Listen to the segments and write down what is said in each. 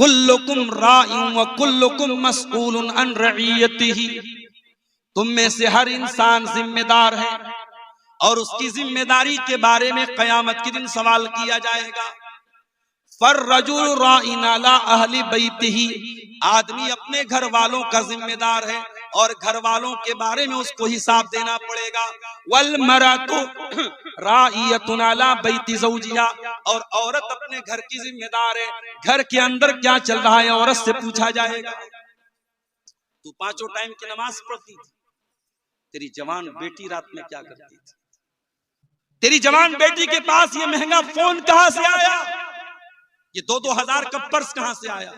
कुल्लुकुम राइन व कुल्लुकुम मसऊलुन अन रईयतिही, तुम में से हर इंसान जिम्मेदार है और उसकी जिम्मेदारी के बारे में कयामत के दिन सवाल किया जाएगा। फर्रजुल राइन अला अहली बैतिही, आदमी अपने घर वालों का जिम्मेदार है और घर वालों के बारे में उसको हिसाब देना पड़ेगा। वल मरातु राइयतुन अला बैति ज़ौजिहा, और औरत अपने घर की जिम्मेदार है, घर के अंदर क्या चल रहा है औरत से पूछा जाएगा। तू 5 टाइम की नमाज पढ़ती थी, तेरी जवान बेटी रात में क्या करती थी? तेरी जवान बेटी के पास ये महंगा फोन कहां से आया? ये 2-2 हजार का पर्स कहां से आया?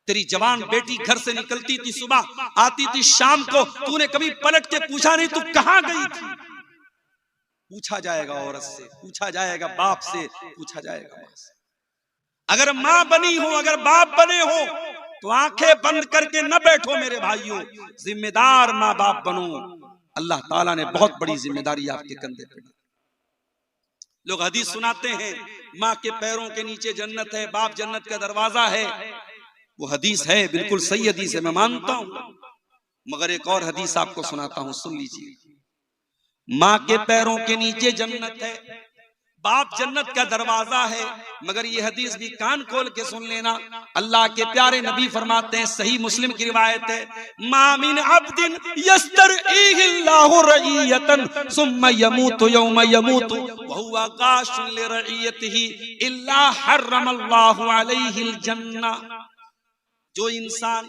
तेरी जवान बेटी घर से निकलती थी, सुबह आती थी, शाम को तूने कभी पलट के पूछा नहीं तू कहां गई थी? पूछा जाएगा औरत से, पूछा जाएगा बाप से, पूछा जाएगा मां से। अगर मां बनी हो, अगर बाप बने हो तो आंखें बंद करके न बैठो मेरे भाइयों, जिम्मेदार माँ बाप बनो। अल्लाह ताला ने बहुत बड़ी जिम्मेदारी आपके कंधे पे डाली। लोग हदीस सुनाते हैं माँ के पैरों के नीचे जन्नत है, बाप जन्नत का दरवाजा है। वो हदीस है, बिल्कुल सही हदीस है, मैं मानता हूं, मगर एक और हदीस आपको सुनाता हूं, सुन लीजिए। माँ के पैरों के नीचे जन्नत है, बाप जन्नत का दरवाजा है, मगर ये हदीस भी कान खोल के सुन लेना। अल्लाह के प्यारे नबी फरमाते हैं, सही मुस्लिम की रिवायत है, मा मिन अब्दिन यस्तरईहिल्लाहु रईयतन सुम्मा यमूतु यौमा यमूतु व हुवा गाशुन लिरईयतिही इल्ला हर्रमल्लाहु अलैहिल जन्नह। जो इंसान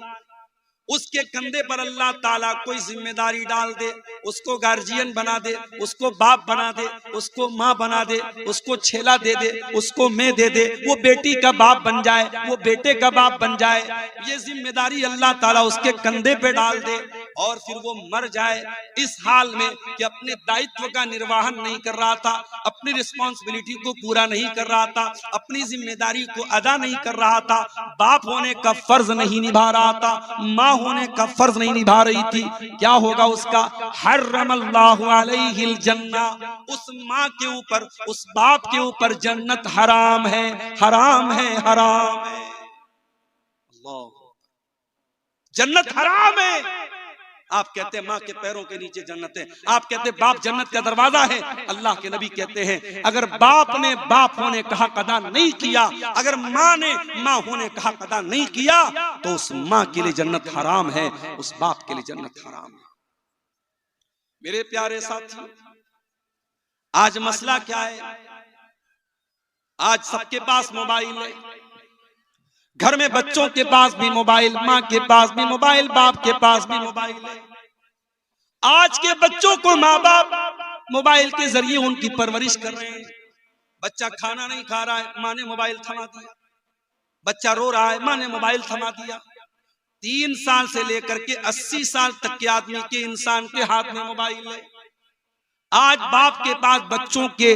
उसके कंधे पर अल्लाह ताला कोई जिम्मेदारी डाल दे, उसको गार्जियन बना दे, उसको बाप बना दे, उसको माँ बना दे, उसको छेला दे दे, उसको मैं दे दे, वो बेटी का बाप बन जाए, वो बेटे का बाप बन जाए, ये जिम्मेदारी अल्लाह ताला उसके कंधे पे डाल दे और फिर वो मर जाए इस हाल में कि अपने दायित्व का निर्वहन नहीं कर रहा था, अपनी रिस्पॉन्सिबिलिटी को पूरा नहीं कर रहा था, अपनी जिम्मेदारी को अदा नहीं कर रहा था, बाप होने का फर्ज नहीं निभा रहा था, माँ होने का फर्ज नहीं निभा रही थी, क्या होगा उसका? हर्रमल्लाहु अलैहिल जन्नह, उस माँ के ऊपर, उस बाप के ऊपर जन्नत हराम है, हराम है, हराम है। अल्लाह, जन्नत हराम है। आप कहते हैं माँ के पैरों के नीचे जन्नत है, आप कहते हैं बाप जन्नत का दरवाजा है। अल्लाह के नबी कहते हैं अगर बाप ने बाप होने का हक अदा नहीं किया, अगर माँ ने माँ होने का हक अदा नहीं किया, तो उस माँ के लिए जन्नत हराम है, उस बाप के लिए जन्नत हराम है। मेरे प्यारे साथियों, आज मसला क्या है? आज सबके पास मोबाइल है, घर में बच्चों के पास भी मोबाइल, माँ के पास भी मोबाइल, बाप के पास भी मोबाइल है। आज के बच्चों को माँ बाप मोबाइल के जरिए उनकी परवरिश कर रहे हैं। बच्चा खाना नहीं खा रहा है, माँ ने मोबाइल थमा दिया, बच्चा रो रहा है, माँ ने मोबाइल थमा दिया। 3 साल से लेकर के 80 साल तक के आदमी के, इंसान के हाथ में मोबाइल है। आज बाप के पास बच्चों के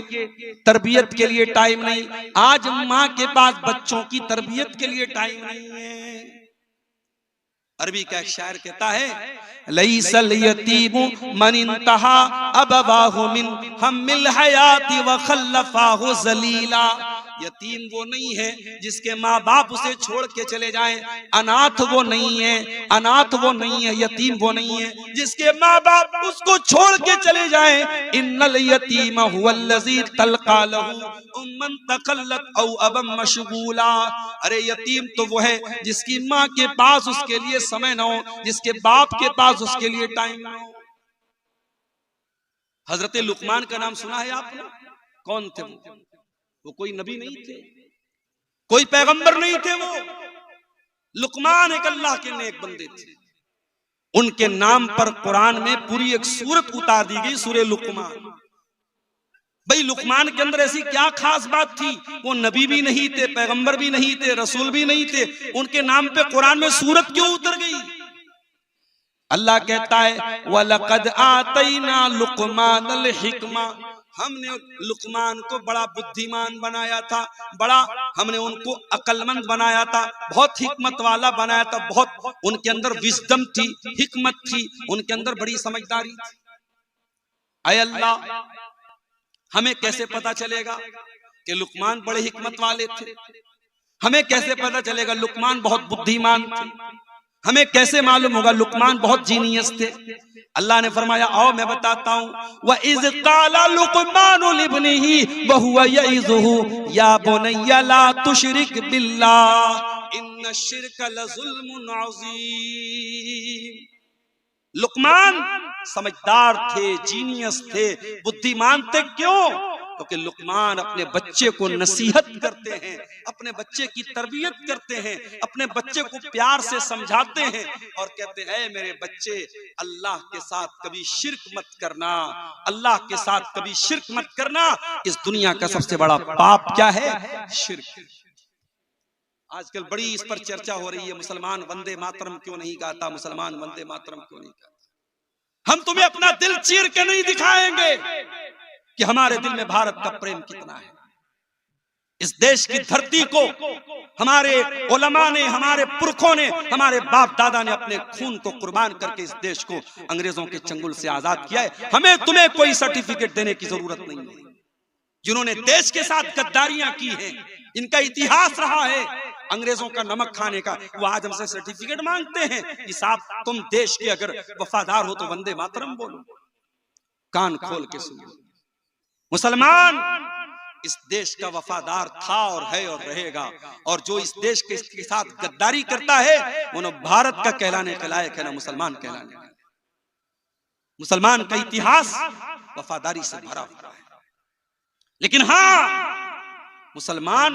तरबियत के लिए टाइम नहीं, आज माँ के पास बच्चों की तरबियत के लिए टाइम नहीं है। अरबी का एक शायर कहता है, लैसल यतीमु मन इंतहा अबवाहु मिन हम्मिल हयाती व खल्लफाहु जलीला। यतीम वो नहीं है जिसके माँ बाप उसे छोड़ के चले जाएं, अनाथ वो नहीं है, अनाथ वो नहीं है, यतीम वो नहीं है जिसके माँ बाप उसको छोड़ के चले जाएं। इन्नल यतीम हुवल्लज़ी तल्का लहू उम्मन तकल्लत औ अबम मशगूला। अरे यतीम तो वो है जिसकी माँ के पास उसके लिए समय न हो, जिसके बाप के पास उसके लिए टाइम न हो। हजरत लुकमान का नाम सुना है आपने? कौन थे वो कोई नबी नहीं थे, कोई पैगंबर नहीं थे। वो लुकमान एक अल्लाह के नेक बंदे थे। उनके नाम पर कुरान में पूरी एक सूरत उतार दी गई, सूरह लुकमान। भाई लुकमान के अंदर ऐसी क्या खास बात थी? वो नबी भी नहीं थे, पैगंबर भी नहीं थे, रसूल भी नहीं थे, उनके नाम पे कुरान में सूरत क्यों उतर गई? अल्लाह कहता है वलक़द आतैना लुकमानल हिकमा, हमने लुकमान को बड़ा बुद्धिमान बनाया था, बड़ा हमने उनको अक्लमंद बनाया था, बहुत हिकमत वाला बनाया था, बहुत उनके अंदर विजडम थी, हिकमत थी, उनके अंदर बड़ी समझदारी थी। ऐ अल्लाह, हमें कैसे पता चलेगा कि लुकमान बड़े हिकमत वाले थे? हमें कैसे पता चलेगा? लुकमान बहुत बुद्धिमान थे। हमें कैसे मालूम होगा? लुकमान बहुत जीनियस थे। अल्लाह ने फरमाया, आओ मैं बताता हूँ, व इज़ क़ाला लुक़मानु लिब्निही व हुवा यइज़ुहु या बुनय्या ला तुशरिक बिल्लाह इन्न शिर्क लज़ुल्मुन अज़ीम। लुकमान समझदार थे, जीनियस थे, बुद्धिमान थे। क्यों? क्योंकि लुकमान अपने बच्चे को नसीहत करते हैं, अपने बच्चे की तरबियत करते हैं, अपने बच्चे को प्यार से समझाते हैं और कहते हैं, मेरे बच्चे, अल्लाह के साथ कभी शिर्क मत करना, अल्लाह के साथ कभी शिर्क मत करना। इस दुनिया का सबसे बड़ा पाप क्या है? शिर्क। आजकल बड़ी इस पर चर्चा हो रही है, मुसलमान वंदे मातरम क्यों नहीं गाता, मुसलमान वंदे मातरम क्यों नहीं गाता। हम तुम्हें अपना दिल चीर के नहीं दिखाएंगे कि हमारे दिल में भारत का प्रेम कितना है। इस देश की धरती को हमारे उलमा ने, हमारे पुरखों ने, हमारे बाप दादा ने अपने खून को कुर्बान करके इस देश को अंग्रेजों के चंगुल से आजाद किया है। हमें तुम्हें कोई सर्टिफिकेट देने की जरूरत नहीं है। जिन्होंने देश के साथ गद्दारियां की हैं, इनका इतिहास रहा है अंग्रेजों का नमक खाने का, वो आज हमसे सर्टिफिकेट मांगते हैं कि साहब तुम देश के अगर वफादार हो तो वंदे मातरम बोलो। कान खोल के सुनो, मुसलमान इस देश का वफादार था और है और रहेगा, और जो इस देश के इसके साथ गद्दारी करता है वो न भारत का कहलाने के लायक है, ना मुसलमान कहलाने का। मुसलमान का इतिहास वफादारी से भरा हुआ है। लेकिन हाँ, मुसलमान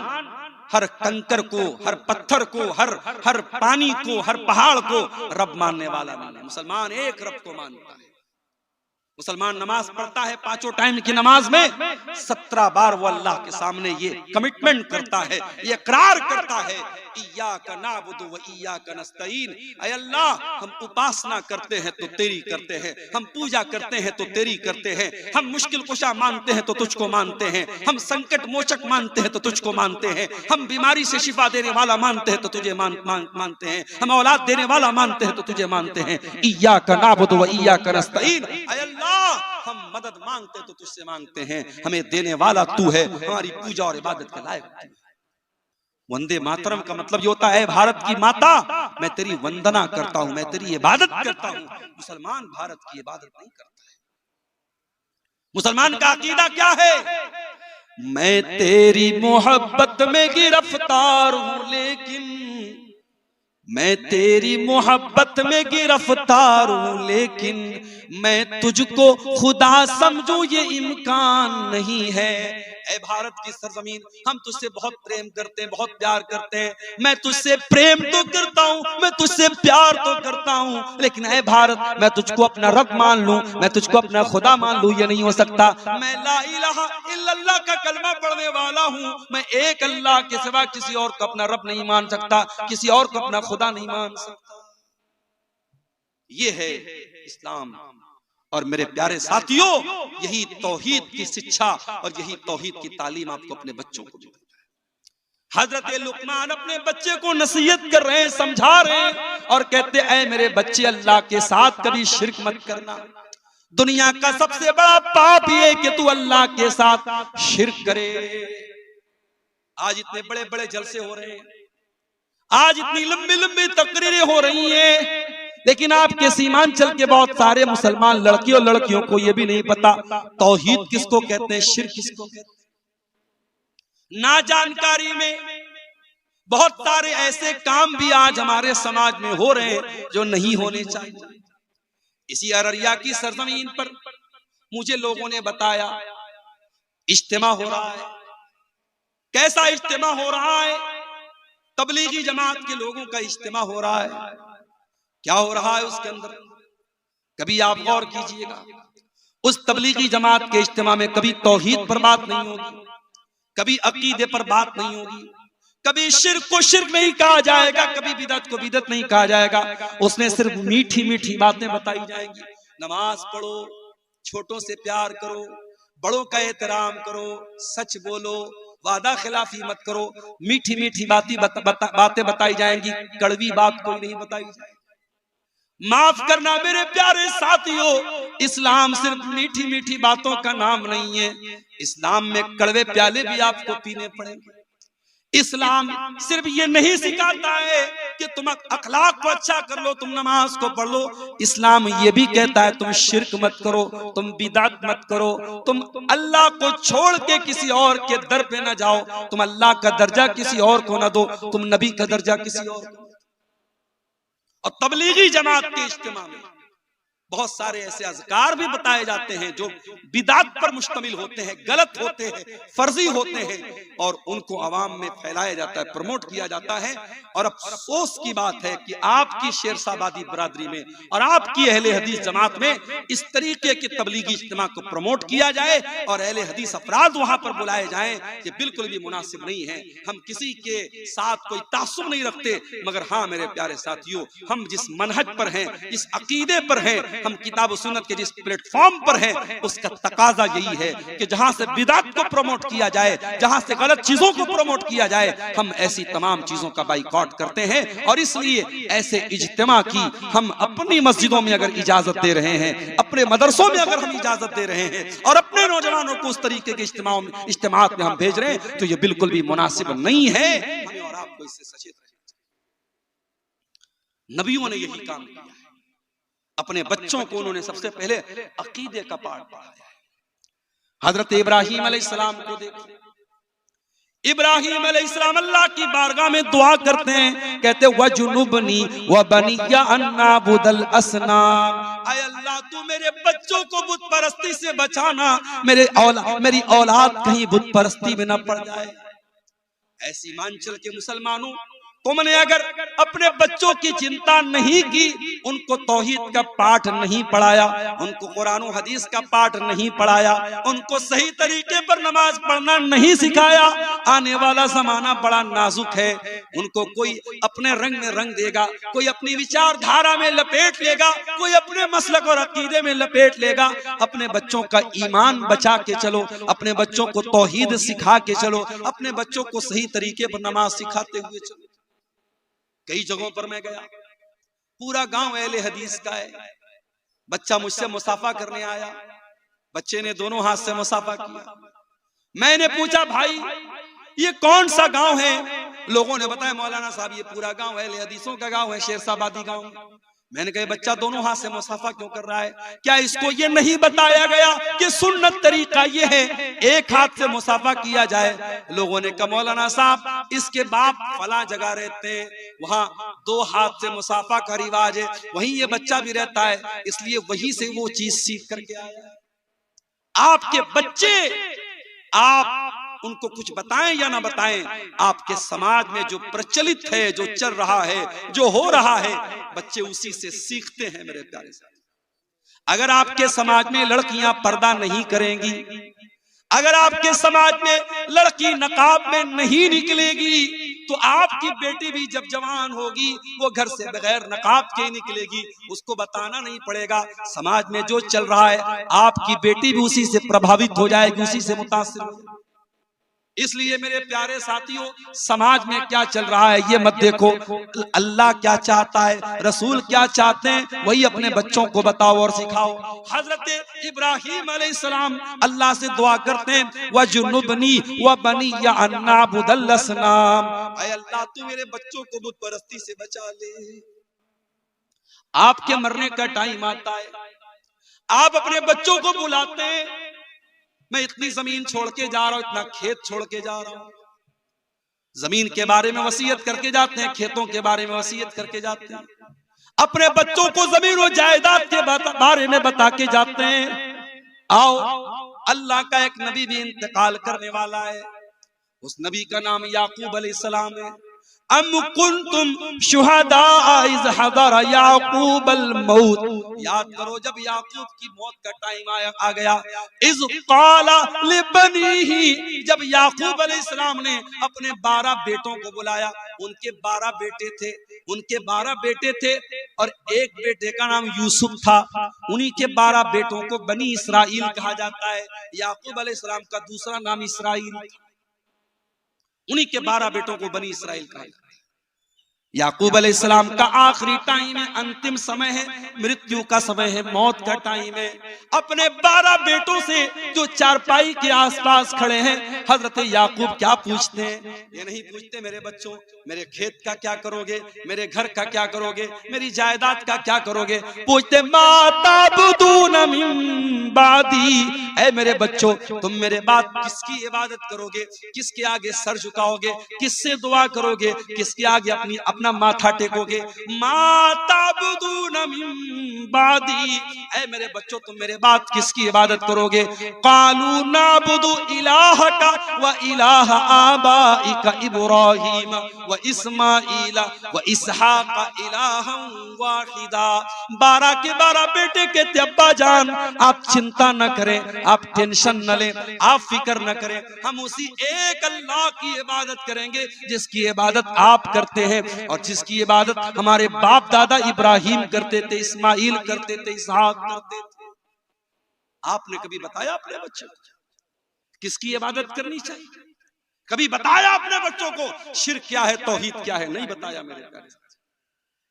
हर कंकर को, हर पत्थर को, हर पानी को, हर पहाड़ को रब मानने वाला नहीं है। मुसलमान एक रब को मानता है। मुसलमान नमाज पढ़ता है, पांचों टाइम की नमाज में 17 बार वो अल्लाह के सामने ये कमिटमेंट करता है, ये इकरार करता है, इय्याका नअबुदु व इय्याका नस्तईन। ऐ अल्लाह, हम उपासना करते हैं तो तेरी करते हैं, हम पूजा करते हैं तो तेरी करते हैं, हम मुश्किल कुशा मानते हैं तो तुझको मानते हैं, हम संकट मोचक मानते हैं तो तुझको मानते हैं, हम बीमारी से शिफा देने वाला मानते हैं तो तुझे मानते हैं, हम औलाद देने वाला मानते हैं तो तुझे मानते हैं। इय्याका नअबुदु व इय्याका नस्तईन। ऐ अल्लाह, हम मदद मांगते हैं तो तुझसे मांगते हैं, हमें देने वाला तू है, हमारी पूजा और इबादत के लायक तू है। वंदे मातरम का मतलब ये होता है, भारत की माता, मैं तेरी वंदना करता हूं, मैं तेरी इबादत करता हूं। मुसलमान भारत की इबादत नहीं करता है। मुसलमान का अकीदा क्या है? मैं तेरी मोहब्बत में गिरफ्तार हूं, लेकिन मैं तेरी मोहब्बत में गिरफ्तार हूं, लेकिन मैं तुझको खुदा समझूं ये इम्कान नहीं है। ऐ भारत की सरजमीन, हम तुझसे बहुत प्रेम करते हैं, बहुत प्यार करते हैं। मैं तुझसे प्रेम तो करता हूँ, मैं तुझसे प्यार तो करता हूँ, लेकिन ऐ भारत, मैं तुझको अपना रब मान लूं, मैं तुझको अपना खुदा मान लूं, ये नहीं हो सकता। मैं ला इलाहा इल्लल्लाह का कलमा पढ़ने वाला हूँ, मैं एक अल्लाह के सिवा किसी और को अपना रब नहीं मान सकता, किसी और को अपना खुदा नहीं मान सकता। ये है इस्लाम। और मेरे प्यारे साथियों, यही तौहीद की शिक्षा और यही तौहीद की तालीम आपको अपने बच्चों को देनी है। हजरत लुकमान अपने बच्चे को नसीहत कर रहे हैं, समझा रहे हैं और कहते हैं, ऐ मेरे बच्चे, अल्लाह के साथ कभी शिर्क मत करना। दुनिया का सबसे बड़ा पाप ये कि तू अल्लाह के साथ शिर्क करे। आज इतने बड़े बड़े जलसे हो रहे हैं, आज इतनी लंबी लंबी तकरीरें हो रही हैं, लेकिन आपके सीमांचल के बहुत सारे मुसलमान लड़की और लड़कियों को यह भी नहीं पता तौहीद किसको कहते हैं, शिर्क किसको कहते हैं। ना जानकारी में बहुत सारे ऐसे काम भी आज हमारे समाज में हो रहे हैं जो नहीं होने चाहिए। इसी अररिया की सरजमीन पर मुझे लोगों ने बताया इज्तिमा हो रहा है। कैसा इज्तिमा हो रहा है? तबलीगी जमात के लोगों का इज्तिमा हो रहा है। क्या हो रहा है उसके अंदर? कभी आप गौर कीजिएगा, उस तबलीगी जमात के इज्तिमा में कभी तौहीद पर बात नहीं होगी, कभी अकीदे पर बात नहीं होगी, कभी शिर्क को शिर्क नहीं कहा जाएगा, कभी बिदअत को बिदअत नहीं कहा जाएगा। उसमें सिर्फ मीठी मीठी बातें बताई जाएंगी। नमाज पढ़ो, छोटों से प्यार करो, बड़ों का एहतराम करो, सच बोलो, वादा खिलाफी मत करो। मीठी मीठी बातें बताई जाएंगी, कड़वी बात कोई नहीं बताई जाएगी। माफ करना मेरे प्यारे साथियों, इस्लाम सिर्फ मीठी मीठी बातों का नाम नहीं है। इस्लाम में कड़वे प्याले भी आपको पीने पड़ेंगे। इस्लाम सिर्फ ये नहीं सिखाता है कि तुम अखलाक को अच्छा कर लो, तुम नमाज को पढ़ लो। इस्लाम ये भी कहता है तुम शिर्क मत करो, तुम बिदात मत करो, तुम अल्लाह को छोड़ के किसी और के दर पे ना जाओ, तुम अल्लाह का दर्जा किसी और को ना दो, तुम नबी का दर्जा किसी और को। और तबलीगी जमात के इज्तिमा में बहुत सारे ऐसे अज़कार भी बताए जाते हैं जो बिदात पर मुश्तमिल होते हैं, गलत होते हैं, फर्जी होते हैं, और उनको अवाम में फैलाया जाता है, प्रमोट किया जाता है। और अफसोस की बात है कि आपकी शेरशाबादी बरादरी में और आपकी अहले हदीस जमात में इस तरीके के तबलीगी इज्तिमा को प्रमोट किया जाए और अहले हदीस अफराद वहां पर बुलाए जाएं, ये बिल्कुल भी मुनासिब नहीं है। हम किसी के साथ कोई तासुब नहीं रखते, मगर हाँ मेरे प्यारे साथियों, हम जिस मनहज पर हैं, इस अकीदे पर हैं, हम किताब सुन्नत के जिस प्लेटफॉर्म पर हैं, उसका तकाजा यही है कि जहां से बिदात को प्रमोट किया जाए, जहां से गलत चीजों को प्रमोट किया जाए, हम ऐसी तमाम चीजों का बाइकआउट करते हैं। और इसलिए ऐसे इज्तिमा की हम अपनी मस्जिदों में अगर इजाजत दे रहे हैं, अपने मदरसों में अगर हम इजाजत दे रहे हैं और अपने नौजवानों को उस तरीके के इज्तिमात में हम भेज रहे हैं, तो ये बिल्कुल भी मुनासिब नहीं है। हमें और आपको इससे सचेत रहना चाहिए। नबियों ने यही काम किया है, अपने बच्चों को उन्होंने सबसे पहले अकीदे का पाठ पढ़ाया है। हजरत इब्राहीम अलैहिस्सलाम को देखो, इब्राहीम अलैहिस्सलाम अल्लाह की बारगाह में दुआ करते हैं, कहते वजुनुबनी व बनिया अन्नाबुदल असनाम, आय अल्लाह तू मेरे बच्चों को बुत परस्ती से बचाना, मेरी औलाद कहीं बुत परस्ती में न पड़ जाए। ऐसी मांचल के मुसलमानों, तुमने अगर अपने बच्चों की चिंता नहीं की, उनको तौहीद का पाठ नहीं पढ़ाया, उनको कुरान और हदीस का पाठ नहीं पढ़ाया, उनको सही तरीके पर नमाज पढ़ना नहीं सिखाया, आने वाला जमाना बड़ा नाजुक है। उनको कोई अपने रंग में रंग देगा, कोई अपनी विचारधारा में लपेट लेगा, कोई अपने मसलक और अकीदे में लपेट लेगा। अपने बच्चों का ईमान बचा के चलो, अपने बच्चों को तौहीद सिखा के चलो, अपने बच्चों को सही तरीके पर नमाज सिखाते हुए चलो। कई जगहों पर मैं गया, पूरा गांव अहले हदीस का है। बच्चा मुझसे मुसाफा करने आया, बच्चे ने दोनों हाथ से मुसाफा किया। मैंने पूछा भाई ये कौन सा गांव है? लोगों ने बताया मौलाना साहब ये पूरा गांव अहले हदीसों का गांव है, शेरशाबादी गांव। मैंने कहा बच्चा दोनों हाथ से मुसाफा क्यों कर रहा है? क्या इसको ये नहीं बताया गया कि सुन्नत तरीका ये है एक हाथ से मुसाफा किया जाए? लोगों ने कहा मौलाना साहब इसके बाप फला जगह रहते हैं, वहां दो हाथ से मुसाफा का रिवाज है, वहीं ये बच्चा भी रहता है, इसलिए वहीं से वो चीज सीख करके आया। आपके बच्चे, आप उनको कुछ बताएं या ना बताएं, आपके समाज में जो प्रचलित है, जो चल रहा है, जो हो रहा है, बच्चे उसी से सीखते हैं। मेरे प्यारे साथी, अगर आपके समाज में लड़कियां पर्दा नहीं करेंगी, अगर आपके समाज में लड़की नकाब में नहीं निकलेगी, तो आपकी बेटी भी जब जवान होगी वो घर से बगैर नकाब के ही निकलेगी। उसको बताना नहीं पड़ेगा, समाज में जो चल रहा है आपकी बेटी भी उसी से प्रभावित हो जाएगी, उसी से मुतासिर हो जाएगी। इसलिए मेरे प्यारे साथियों, समाज में क्या चल रहा है ये मत देखो, अल्लाह क्या चाहता है, रसूल क्या चाहते हैं, वही अपने बच्चों को बताओ और सिखाओ। हजरत इब्राहीम अलैहिस्सलाम अल्लाह से दुआ करते हैं वजुनुबनी व बनिया अन्नाबुदल असनाम, ऐ अल्लाह तू मेरे बच्चों को बुत परस्ती से बचा ले। आपके मरने का टाइम आता है, आप अपने बच्चों को बुलाते हैं, मैं इतनी जमीन छोड़ के जा रहा हूं, इतना खेत छोड़ के जा रहा हूं। जमीन के बारे में वसीयत करके जाते हैं, खेतों के बारे में वसीयत करके जाते हैं, अपने बच्चों को जमीन और जायदाद के बारे में बता के जाते हैं। आओ, अल्लाह का एक नबी भी इंतकाल करने वाला है, उस नबी का नाम याकूब अलैहिस्सलाम है। अम कुंतुम शुहदा इज़ हदर याकूब अल मौत, याद करो जब याकूब की मौत का टाइम आ गया। इज़ क़ाला लिबनीही, जब याकूब अलैहिस्सलाम ने अपने 12 बेटों को बुलाया, उनके 12 बेटे थे और एक बेटे का नाम यूसुफ था। उन्हीं के 12 बेटों को बनी इसराइल कहा जाता है। याकूब अलैहिस्सलाम का दूसरा नाम इसराइल, उन्हीं के 12 बेटों को बनी इसराइल कहा जाता है। याकूब अलैहिस्सलाम का आखिरी टाइम है, अंतिम समय है, मृत्यु का समय है, मौत का टाइम है। अपने 12 बेटों से जो चारपाई के आसपास खड़े हैं, हजरत याकूब क्या पूछते हैं? ये नहीं पूछते मेरे बच्चों मेरे खेत का क्या करोगे, मेरे घर का क्या करोगे, मेरी जायदाद का क्या करोगे। पूछते माता बुदून मिन बादी, ऐ मेरे बच्चों तुम मेरे बाद किसकी इबादत करोगे, किसके आगे सर झुकाओगे, किससे दुआ करोगे, किसके आगे अपना माथा टेकोगे। माता बुदून मिन बादी, ऐ मेरे बच्चों तुम मेरे बाद किसकी इबादत करोगे। कालू नाबुदु इलाहका व इलाह आबाइका इब्राहीम व इस्माईला व इसहाका इलाहन वाहिदा। 12 के 12 बेटे कहते अब्बा जान आप चिंता न करें, आप टेंशन न लें, आप फिक्र न करें, हम उसी एक अल्लाह की इबादत करेंगे जिसकी इबादत आप करते हैं और जिसकी इबादत हमारे बाप दादा इब्राहिम करते थे, इस्माइल करते थे, इसहाक करते थे। आपने कभी बताया अपने बच्चों को किसकी इबादत करनी चाहिए? कभी बताया अपने बच्चों को शिर्क क्या है, तौहीद क्या है? नहीं बताया मेरे प्यारे।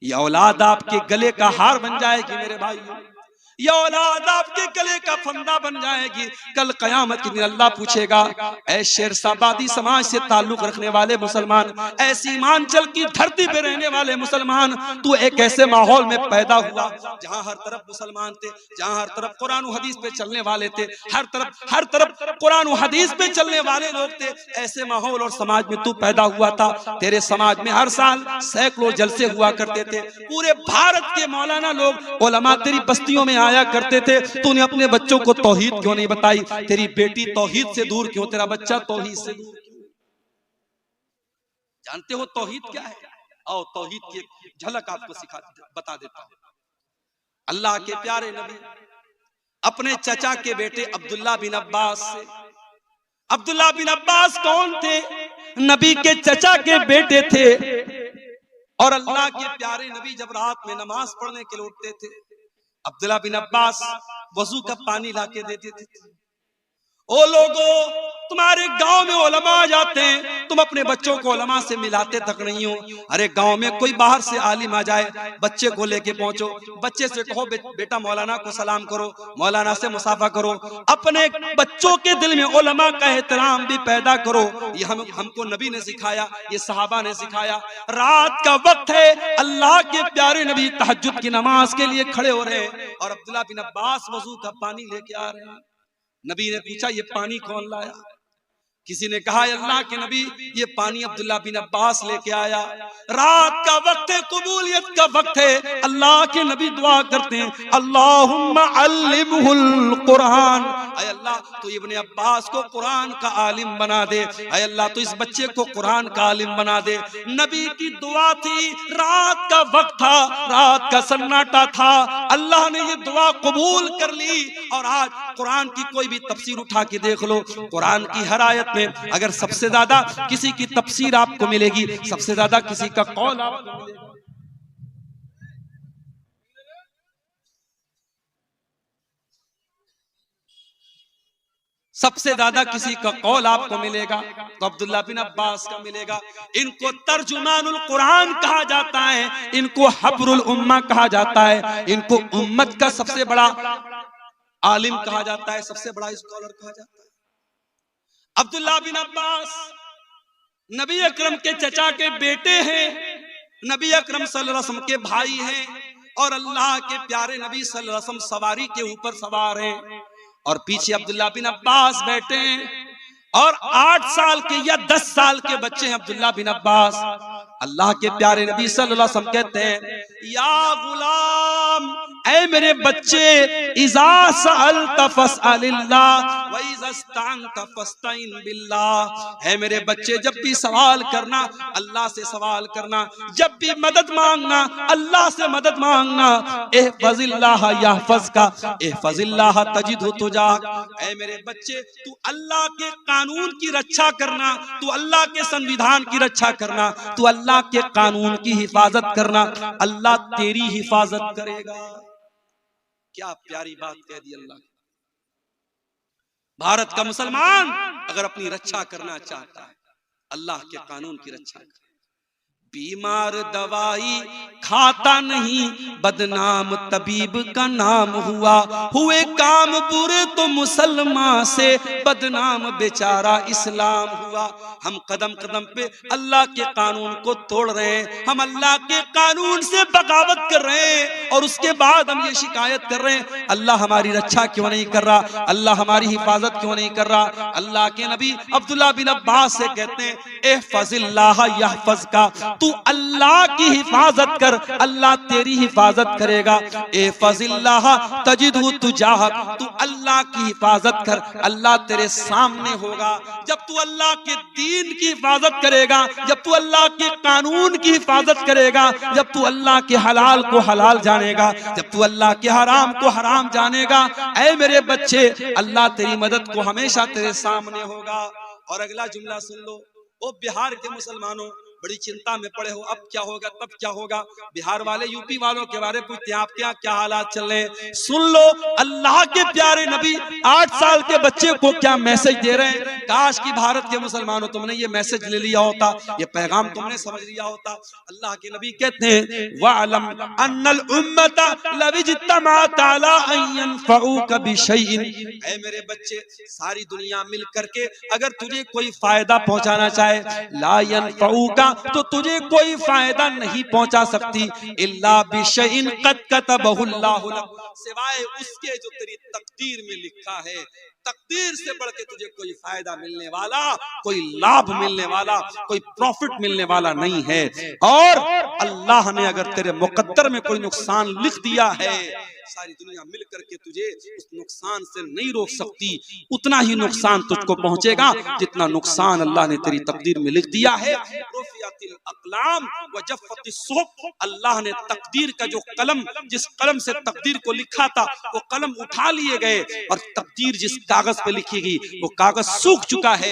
ये औलाद आपके गले का हार बन जाएगी मेरे भाइयों, ये औलाद आपके गले का फंदा बन जाएगी। कल कयामत के दिन अल्लाह पूछेगा, ऐ शेरशाबादी समाज से ताल्लुक रखने वाले मुसलमान, ऐ सीमांचल की धरती पे रहने वाले मुसलमान, तू एक ऐसे माहौल में पैदा हुआ जहां हर तरफ मुसलमान थे, जहां हर तरफ कुरान और हदीस पे चलने वाले थे, हर तरफ कुरान और हदीस पे चलने वाले लोग थे। ऐसे माहौल और समाज में तू पैदा हुआ था। तेरे समाज में हर साल सैकड़ों जलसे हुआ करते थे, पूरे भारत के मौलाना लोग उलमा तेरी बस्तियों में आया करते थे। तूने अपने बच्चों को तौहीद क्यों नहीं बताई? तेरी बेटी तौहीद से दूर क्यों, तेरा बच्चा तौहीद से दूर क्यों? जानते हो तौहीद क्या है? आओ तौहीद की एक झलक आपको बता देता हूं। अल्लाह के प्यारे नबी अपने चचा के बेटे अब्दुल्ला बिन अब्बास से, अब्दुल्ला बिन अब्बास कौन थे? नबी के चचा के बेटे थे। और अल्लाह के प्यारे नबी जब रात में नमाज पढ़ने के लिए उठते थे, अब्दुल्ला बिन अब्बास वजू का पानी लाके देते थे। ओ लोगों, तुम्हारे गांव में उलमा आ जाते हैं, तुम अपने बच्चों को उलमा से मिलाते तक नहीं हो। अरे गांव में कोई बाहर से आलिम आ जाए, बच्चे को लेके पहुंचो, बच्चे से कहो बेटा मौलाना को सलाम करो, मौलाना से मुसाफा करो। अपने बच्चों के दिल में उलमा का एहतराम भी पैदा करो। ये हमको नबी ने सिखाया, ये सहाबा ने सिखाया। रात का वक्त है, अल्लाह के प्यारे नबी तहज्जुद की नमाज के लिए खड़े हो रहे हैं और अब्दुल्ला बिन अब्बास वजू का पानी लेके आ रहे हैं। नबी ने पूछा ये पानी कौन लाया? किसी ने कहा अल्लाह के नबी ये पानी अब्दुल्ला बिन अब्बास लेके आया। रात का वक्त है, कबूलियत का वक्त है। अल्लाह के नबी दुआ करते हैं, अल्लाहुम्मा अल्लिमहुल कुरान, ऐ अल्लाह तू इब्ने अब्बास को कुरान का आलिम बना दे, ऐ अल्लाह तू इस बच्चे को कुरान का आलिम बना दे। नबी की दुआ थी, रात का वक्त था, रात का सन्नाटा था, अल्लाह ने ये दुआ कबूल कर ली। और आज कुरान की कोई भी तफसीर उठा के देख लो, कुरान की हर आयत में अगर सबसे ज्यादा किसी की तफसीर आपको मिलेगी, सबसे ज्यादा किसी का कौल आपको मिलेगा, सबसे ज्यादा किसी का कौल आपको मिलेगा तो अब्दुल्ला बिन अब्बास का मिलेगा। इनको तर्जुमानुल कुरान कहा जाता है, इनको हब्रुल उम्मा कहा जाता है, इनको उम्मत का सबसे बड़ा आलिम कहा जाता है, सबसे बड़ा स्कॉलर कहा जाता है। अब्दुल्ला बिन अब्बास नबी अकरम के चचा के बेटे हैं, नबी अकरम सल्लल्लाहु अलैहि वसल्लम के भाई हैं और अल्लाह के प्यारे नबी सल्लल्लाहु अलैहि वसल्लम सवारी के ऊपर सवार हैं और पीछे अब्दुल्ला बिन अब्बास बैठे हैं और 8 साल के या 10 साल के बच्चे हैं अब्दुल्ला बिन अब्बास। अल्लाह के प्यारे नबी सल्लल्लाहु अलैहि वसल्लम कहते हैं, या गुलाम, ऐ मेरे बच्चे, इज़ा सअलत फस्अलिल्लाह व इज़ा इस्तअनत फस्तईन बिल्लाह, है मेरे बच्चे जब भी सवाल करना अल्लाह से सवाल करना, जब भी मदद मांगना अल्लाह से मदद मांगना। इहफज़िल्लाह यहफज़का इहफज़िल्लाह तजिदहु तुजाक, ऐ मेरे बच्चे तू अल्लाह के कानून की रक्षा करना, तू अल्लाह के संविधान की रक्षा करना, तू अल्लाह के कानून की हिफाजत करना, अल्लाह तेरी हिफाजत करेगा। क्या प्यारी बात कह दी अल्लाह। भारत का मुसलमान अगर अपनी रक्षा करना चाहता है, अल्लाह के कानून की रक्षा करे। बीमार दवाई खाता नहीं, बदनाम तबीब का नाम हुआ। हुए काम बुरे तो मुसलमान से, बदनाम बेचारा इस्लाम हुआ। हम कदम कदम पे अल्लाह के कानून को तोड़ रहे हैं, हम अल्लाह के कानून से बगावत कर रहे हैं, और उसके बाद हम ये शिकायत कर रहे हैं अल्लाह हमारी रक्षा क्यों नहीं कर रहा, अल्लाह हमारी हिफाजत क्यों नहीं कर रहा। अल्लाह के नबी अब्दुल्लाह बिन अब्बास से कहते हैं, एहफज़िल्लाह यहफज़का, तू अल्लाह की हिफाजत कर, अल्लाह तेरी हिफाजत करेगा। एहफज़िल्लाह तजिदहु तुजाहक, तू अल्लाह की हिफाजत कर, अल्लाह तेरे सामने होगा। जब तू अल्लाह के दीन की हिफाजत करेगा, जब तू अल्लाह के कानून की हिफाजत करेगा, जब तू अल्लाह के हलाल को हलाल जानेगा, जब तू अल्लाह के हराम को हराम जानेगा, ऐ मेरे बच्चे, अल्लाह तेरी मदद को हमेशा तेरे सामने होगा। और अगला जुमला सुन लो, ओ बिहार के मुसलमानों, बड़ी चिंता में पड़े हो, अब क्या होगा तब क्या होगा। बिहार वाले यूपी वालों के बारे में पूछते हैं आपके यहाँ क्या हालात चल रहे हैं। सुन लो, अल्लाह के प्यारे नबी 8 साल के बच्चे को क्या मैसेज दे रहे हैं। काश कि भारत के मुसलमानों तुमने ये मैसेज ले लिया होता, ये पैगाम तुमने समझ लिया होता। अल्लाह के नबी कहते हैं, वअलम अन्नल उम्मत लविज्तमाअत अला अन यनफऊक बिशैइन, ऐ मेरे बच्चे, सारी दुनिया मिल करके अगर तुझे कोई फायदा पहुंचाना चाहे, ला यनफऊका, तो तुझे कोई फायदा नहीं पहुंचा सकती, इल्ला बिशैइन कद कतबहुल्लाहु लक, सिवाय उसके जो तेरी तकदीर में लिखा है। तकदीर से बढ़ के तुझे कोई फायदा मिलने वाला, कोई लाभ मिलने वाला, कोई प्रॉफिट मिलने वाला नहीं है। और अल्लाह ने अगर तेरे मुकद्दर में कोई नुकसान लिख दिया है, सारी दुनिया मिलकर के तुझे उस नुकसान से नहीं रोक सकती। उतना ही नुकसान तुझको पहुंचेगा जितना नुकसान अल्लाह ने तेरी तकदीर में लिख दिया है। रुफियतिल अक़लाम व जफ़्फ़तिस सुहुफ़, अल्लाह ने तकदीर का जो कलम, जिस कलम से तकदीर को लिखा था, वो कलम उठा लिए गए, और तकदीर जिस कागज पे लिखी गई वो कागज सूख चुका है।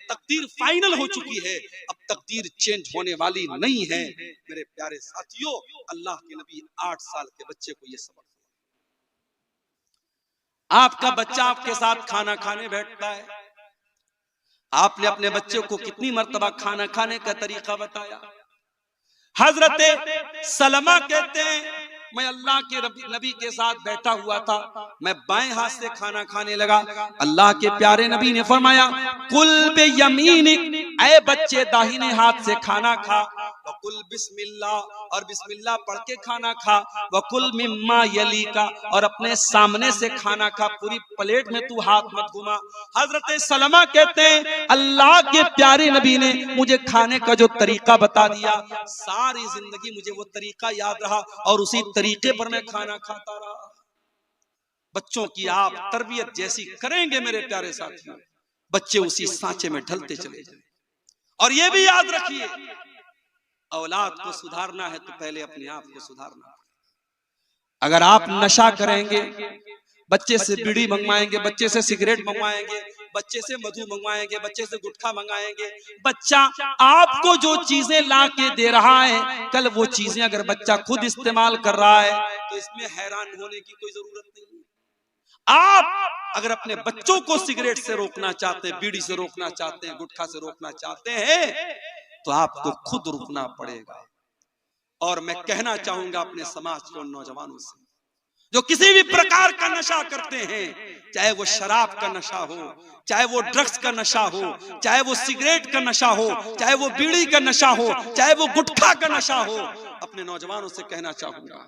तकदीर फाइनल हो चुकी है, अब तकदीर चेंज होने वाली नहीं है। मेरे प्यारे साथियों, अल्लाह के नबी 8 साल के बच्चे को ये सबक, आपका बच्चा आपके साथ खाना खाने बैठता है, आपने अपने बच्चे को कितनी मर्तबा खाना खाने का तरीका बताया। हजरत सलमा कहते हैं, मैं अल्लाह के नबी के साथ बैठा हुआ था, मैं बाएं हाथ से खाना खाने लगा। अल्लाह के प्यारे नबी ने फरमाया, कुल बे यमीनिक, ऐ बच्चे दाहिने हाथ से खाना खा, वकुल बिस्मिल्लाह, और बिस्मिल्लाह पढ़ के खाना खा, वकुल मिम्मा यलीका, और अपने सामने से खाना खा, पूरी प्लेट में तू हाथ मत घुमा। हजरत सलमा कहते हैं, अल्लाह के प्यारे नबी ने मुझे खाने का जो तरीका बता दिया, सारी जिंदगी मुझे वो तरीका याद रहा, और उसी तरीके पर मैं खाना खाता रहा। बच्चों की आप तरबियत जैसी करेंगे मेरे प्यारे साथियों, बच्चे उसी सांचे में ढलते चले जाएंगे। और ये भी याद रखिए, औलाद को सुधारना है तो पहले अपने आप को सुधारना। अगर आप नशा करेंगे, बच्चे से बीड़ी मंगवाएंगे, बच्चे से सिगरेट मंगवाएंगे, बच्चे से मधु मंगवाएंगे, बच्चे से गुटखा मंगाएंगे, बच्चा आपको जो चीजें ला के दे रहा है, कल वो चीजें अगर बच्चा खुद इस्तेमाल कर रहा है तो इसमें हैरान होने की कोई जरूरत नहीं है। आप अगर अपने बच्चों को सिगरेट से रोकना चाहते हैं, बीड़ी से रोकना चाहते हैं, गुटखा से रोकना चाहते हैं, तो आपको खुद रुकना पड़ेगा। और मैं कहना चाहूंगा अपने समाज के उन नौजवानों से जो किसी भी प्रकार का नशा करते हैं, चाहे वो शराब का नशा हो, चाहे वो ड्रग्स का नशा हो, चाहे वो सिगरेट का नशा हो, चाहे वो बीड़ी का नशा हो, चाहे वो गुटखा का नशा हो, अपने नौजवानों से कहना चाहूंगा,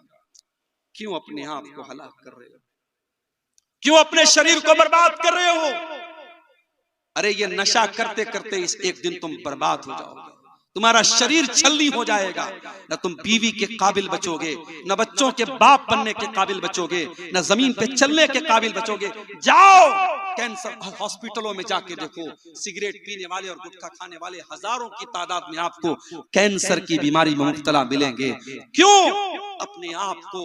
क्यों अपने आप को हलाक कर रहे हो, क्यों अपने शरीर को बर्बाद कर रहे हो। अरे ये नशा करते करते इस एक दिन तुम बर्बाद हो जाओगे, तुम्हारा शरीर छलनी हो जाएगा, न तुम बीवी के काबिल बचोगे, न बच्चों के बाप बनने के काबिल बचोगे, न जमीन पे चलने के काबिल बचोगे। जाओ कैंसर हॉस्पिटलों में जाके देखो, सिगरेट पीने वाले और गुटखा खाने वाले हजारों की तादाद में आपको कैंसर की बीमारी में मुब्तला मिलेंगे। क्यों? अपने आप को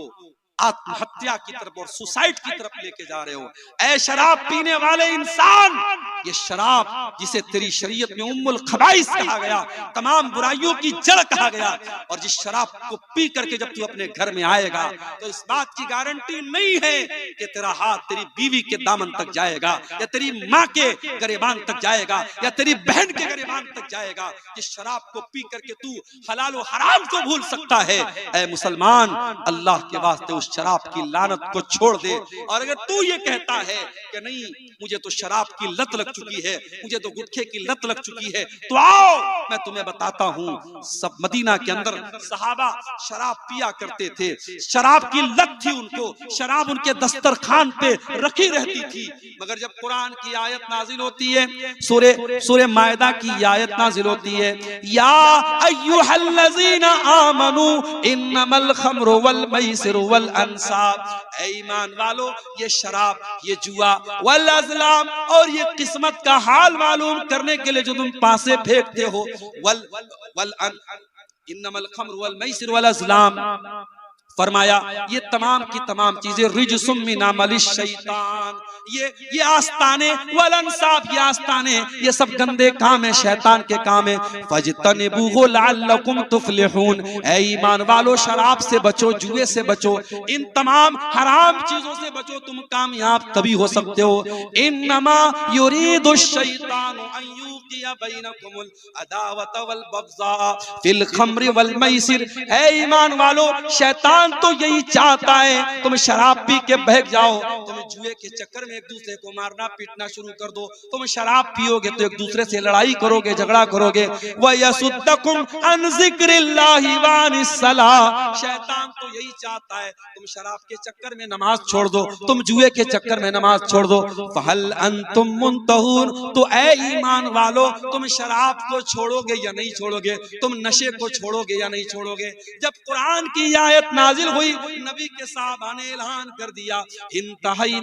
आत्महत्या की तरफ और सुसाइड की तरफ लेके जा रहे हो। ऐ शराब पीने वाले इंसान, ये शराब जिसे तेरी शरीयत में उम्मुल खबाइस कहा गया, तमाम बुराइयों की जड़ कहा गया, और जिस शराब को पी करके जब तू अपने घर में आएगा तो इस बात की गारंटी नहीं है कि तेरा हाथ तेरी बीवी के दामन तक जाएगा, या तेरी माँ के गरेबान तक जाएगा, या तेरी बहन के गरेबान तक जाएगा। जिस शराब को पी करके तू हलाल और हराम को भूल सकता है, ऐ मुसलमान, अल्लाह के वास्ते उस शराब की लानत को छोड़ दे। और अगर तू ये कहता है कि नहीं मुझे तो शराब की लत लग चुकी है, मुझे तो गुटखे की लत लग चुकी है, तो आओ मैं तुम्हें बताता हूँ। सब मदीना के अंदर सहाबा शराब पिया करते थे, शराब की लत थी उनको, शराब उनके दस्तरखान पे रखी रहती थी। मगर जब कुरान की आयत नाजिल होती है, सूरे मायदा की आयत नाजिल होती है, या अय्युहल्लज़ीना आमनू इन्नमल खम्रु वल मैसिरु वल अंसाब, ऐ ईमान वालो, ये शराब, ये जुआ, वल अज़लाम, और ये किस्मत का हाल मालूम करने के लिए जो तुम पासे फेंकते हो, इन्नमल खम्रु वल मैसिरु वल अज़लाम, फरमाया ये तमाम की तमाम चीजें रिजसुम मिन अमलिश शैतान, ये आस्ताने वल अंसाब, ये आस्ताने, ये सब गंदे काम है, शैतान के काम है। फजतनिबूहु लअल्लकुम तुफलिहून, ऐ ईमान वालो शराब से बचो, जुए से बचो, इन तमाम हराम चीजों से बचो, तुम कामयाब तभी हो सकते हो। इन्नमा युरीदु शैतानु अन युकिया बैनकुमुल अदावत वल बग़ज़ा फिल खम्रि वल मैसिर, ऐ ईमान वालो शैतान तो यही चाहता है तुम शराब पी के बहक जाओ, तुम जुए के चक्कर में एक दूसरे को मारना पीटना शुरू कर दो, तुम शराब पियोगे तो एक दूसरे से लड़ाई करोगे, झगड़ा करोगे। व यसुद्दकुम अन ज़िक्रिल्लाहि व अनिस सलाह, शैतान तो यही चाहता है तुम शराब के चक्कर में नमाज छोड़ दो, तुम जुए के चक्कर में नमाज छोड़ दो। फहल अंतुम मुंतहून, तो ऐ ईमान वालो तुम शराब को छोड़ोगे या नहीं छोड़ोगे, तुम नशे को छोड़ोगे या नहीं छोड़ोगे। जब कुरान की आयत नाज़िल हुई, नबी के साहबा ने ऐलान कर दिया, इंतहाइना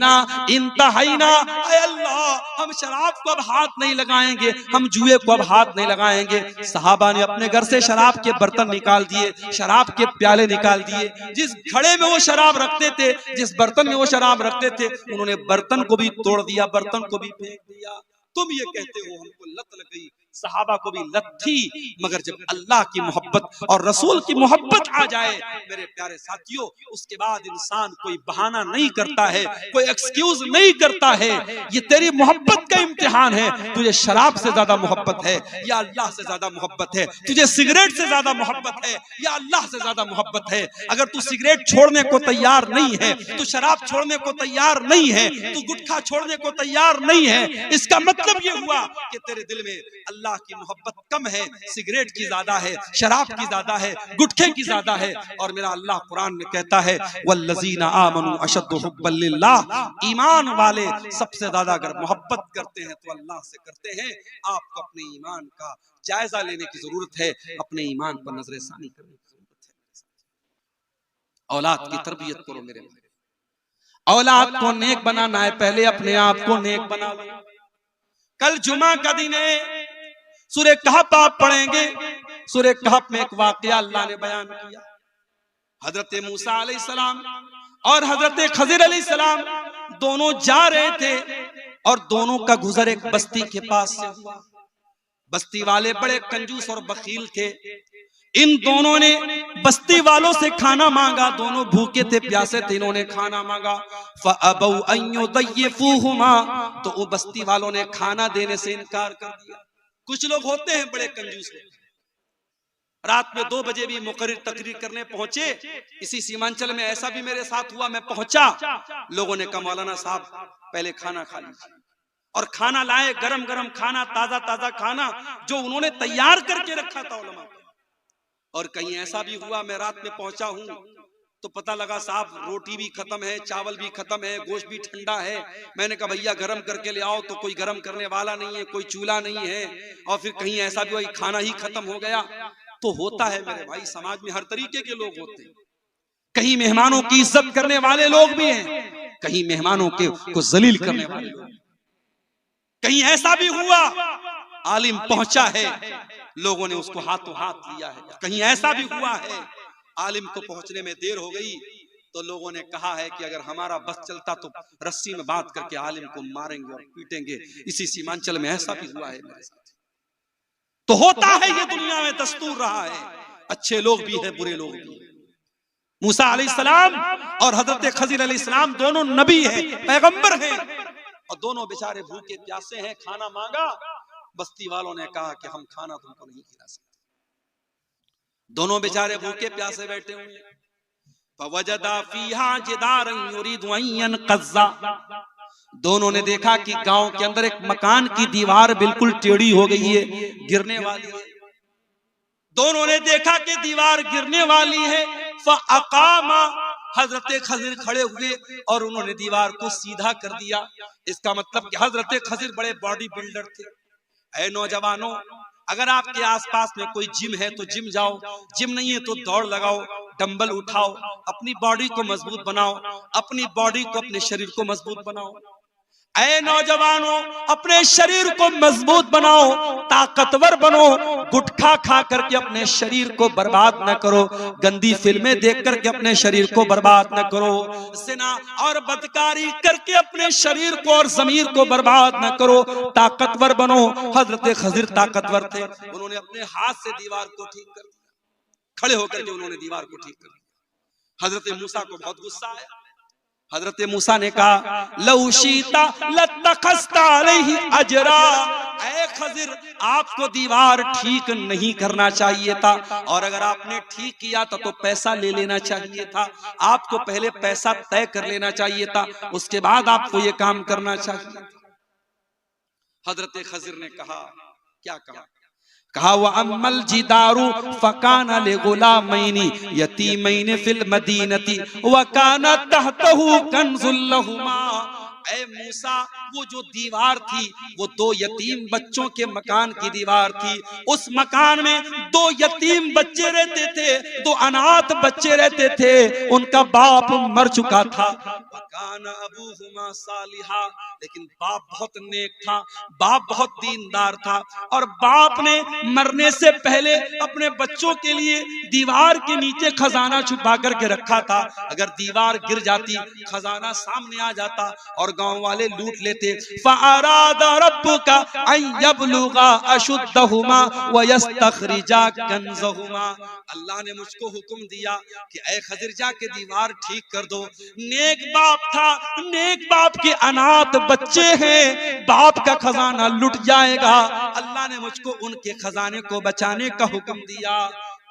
इंतहाइना, ऐ अल्लाह हम शराब को अब हाथ नहीं लगाएंगे, हम जुए को अब हाथ नहीं लगाएंगे। सहाबा ने अपने घर से शराब के बर्तन निकाल दिए, शराब के प्याले निकाल दिए, जिस घड़े में वो शराब रखते थे, जिस बर्तन में वो शराब रखते थे, उन्होंने बर्तन को भी तोड़ दिया, बर्तन को भी फेंक दिया। तुम ये कहते हो हमको लत लग गई, सहाबा को भी लत थी, मगर जब अल्लाह की मोहब्बत और रसूल की मोहब्बत आ जाए मेरे प्यारे साथियों, उसके बाद इंसान कोई बहाना नहीं करता है, कोई एक्सक्यूज नहीं करता है। ये तेरी मोहब्बत का इम्तिहान है, तुझे शराब से ज्यादा मोहब्बत है या अल्लाह से ज्यादा मोहब्बत है, तुझे सिगरेट से ज्यादा मोहब्बत है या अल्लाह से ज्यादा मोहब्बत है। अगर तू सिगरेट छोड़ने को तैयार नहीं है, तू शराब छोड़ने को तैयार नहीं है, तू गुटखा छोड़ने को तैयार नहीं है, इसका मतलब ये हुआ कि तेरे दिल में अल्लाह की मोहब्बत कम है, सिगरेट की ज्यादा है, शराब की ज्यादा है, गुटखे की ज्यादा है। और मेरा अल्लाह कुरान में कहता है, वल्लज़ीना आमनू अशद्दु हुब्बन लिल्लाह, ईमान वाले सबसे ज्यादा अगर मोहब्बत करते हैं तो अल्लाह से करते हैं। आपको अपने ईमान का जायजा लेने की जरूरत है, अपने ईमान पर नजरसानी करने की जरूरत है। औलाद की तरबियत करो मेरे भाई, औलाद को नेक बनाना है, पहले अपने आप को नेक बना लो। कल जुमा का दिन है, सूरे कहफ आप पढ़ेंगे, सूरे कहफ में एक वाकया अल्लाह ने बयान किया। हजरत मूसा अलैहिस्सलाम और हजरत खज़िर अलैहिस्सलाम दोनों जा रहे थे और दोनों का गुजर एक बस्ती के पास से हुआ। बस्ती वाले बड़े कंजूस और बखील थे, इन दोनों ने बस्ती वालों से खाना मांगा, दोनों भूखे थे प्यासे थे, इन्होंने खाना मांगा। फ़अबौ अन युदय्यिफूहुमा, तो वो बस्ती वालों ने खाना देने से इनकार कर दिया। कुछ लोग होते हैं बड़े कंजूस, रात में 2 बजे भी मुकर्रिर तकरीर करने पहुंचे। इसी सीमांचल में ऐसा भी मेरे साथ हुआ, मैं पहुंचा, लोगों ने कहा मौलाना साहब पहले खाना खा लीजिए, और खाना लाए, गरम गरम खाना, ताजा ताजा खाना जो उन्होंने तैयार करके रखा था उलमा। और कहीं ऐसा भी हुआ, मैं रात में पहुंचा हूं तो पता लगा साहब रोटी भी खत्म है, चावल भी खत्म है, गोश्त भी ठंडा है। मैंने कहा भैया गरम करके ले आओ, तो कोई गरम करने वाला नहीं है, कोई चूल्हा नहीं है। और फिर कहीं ऐसा भी हुआ खाना ही खत्म हो गया। तो होता है मेरे भाई, समाज में हर तरीके के लोग होते हैं। कहीं मेहमानों की इज्जत करने वाले लोग भी हैं, कहीं मेहमानों को जलील करने वाले लोग। कहीं ऐसा भी हुआ आलिम पहुंचा है, लोगों ने उसको हाथों हाथ लिया है। कहीं ऐसा भी हुआ है आलिम को पहुंचने में देर हो गई तो लोगों ने कहा है कि अगर हमारा बस चलता तो रस्सी में बांध करके आलिम को मारेंगे और पीटेंगे। इसी सीमांचल में ऐसा भी हुआ है मेरे साथ। तो होता है, ये दुनिया में दस्तूर रहा है, अच्छे लोग भी हैं, बुरे लोग भी हैं। मूसा अलैहिस्सलाम और हजरत खजीर अलैहिस्सलाम दोनों नबी हैं, पैगंबर हैं, और दोनों बेचारे भूखे प्यासे हैं। खाना मांगा, बस्ती वालों ने कहा कि हम खाना तुमको नहीं खिला सकते। दोनों बेचारे भूखे प्यासे बैठे हुए। फवजदा फीहा जिदारन युरीदु अन यनक़ज़्ज़ा, दोनों ने देखा कि गांव के अंदर एक मकान की दीवार बिल्कुल टेढ़ी हो गई है, गिरने वाली है। दोनों ने देखा कि दीवार गिरने वाली है। फ़अक़ामा, हजरत खजीर खड़े हुए और उन्होंने दीवार को सीधा कर दिया। इसका मतलब कि हजरत खजीर बड़े बॉडी बिल्डर थे। ऐ नौजवानों, अगर आपके आसपास में कोई जिम है तो जिम जाओ, जिम नहीं है तो दौड़ लगाओ, डंबल उठाओ, अपनी बॉडी को मजबूत बनाओ, अपनी बॉडी को, अपने शरीर को मजबूत बनाओ। ऐ नौजवानों, अपने शरीर को मजबूत बनाओ, ताकतवर बनो। गुटखा खा करके अपने शरीर को बर्बाद न करो, गंदी फिल्में देख करके अपने शरीर को बर्बाद न करो, ज़िना और बदकारी करके अपने शरीर को और ज़मीर को बर्बाद न करो, ताकतवर बनो। हजरत खजीर ताकतवर थे, उन्होंने अपने हाथ से दीवार को ठीक कर दिया। खड़े होकर के उन्होंने दीवार को ठीक कर दिया। हजरत मूसा को बहुत गुस्सा आया। हजरत मूसा ने कहा, लौ शीता लत्तखज़्ता अलैहि अजरा, ऐ खजीर, आपको दीवार ठीक नहीं करना चाहिए था, और अगर आपने ठीक किया था तो पैसा ले लेना चाहिए था। आपको पहले पैसा तय कर लेना चाहिए था, उसके बाद आपको ये काम करना चाहिए। हजरत खजीर ने कहा, क्या कहा? कहा, व अम्मल जिदारु फकाना लिगुलामैनि यतीमैनि फिल मदीनति व काना तहतहु कंजुल लहुमा। ऐ मूसा, वो जो दीवार थी वो दो यतीम बच्चों के मकान की दीवार थी। उस मकान में दो यतीम बच्चे रहते थे, दो अनाथ बच्चे रहते थे, उनका बाप मर चुका था। वकाना अबूहुमा सालिहा, लेकिन बाप बहुत नेक था, बाप बहुत दीनदार था, और बाप ने मरने से पहले अपने बच्चों के लिए दीवार के नीचे खजाना छुपा करके रखा था। अगर दीवार गिर जाती, खजाना सामने आ जाता और गांव वाले लूट लेते। फ़अरादा रब्बुका अन यबलुगा अशुद्धहुमा व यस्तखरिजा कंज़हुमा, अल्लाह ने मुझको हुक्म दिया कि ऐ खजीर, जाके दीवार ठीक कर दो। नेक बाप था, नेक बाप के अनाथ बच्चे हैं, बाप का खजाना लुट जाएगा। अल्लाह ने मुझको उनके खजाने को बचाने का हुक्म दिया।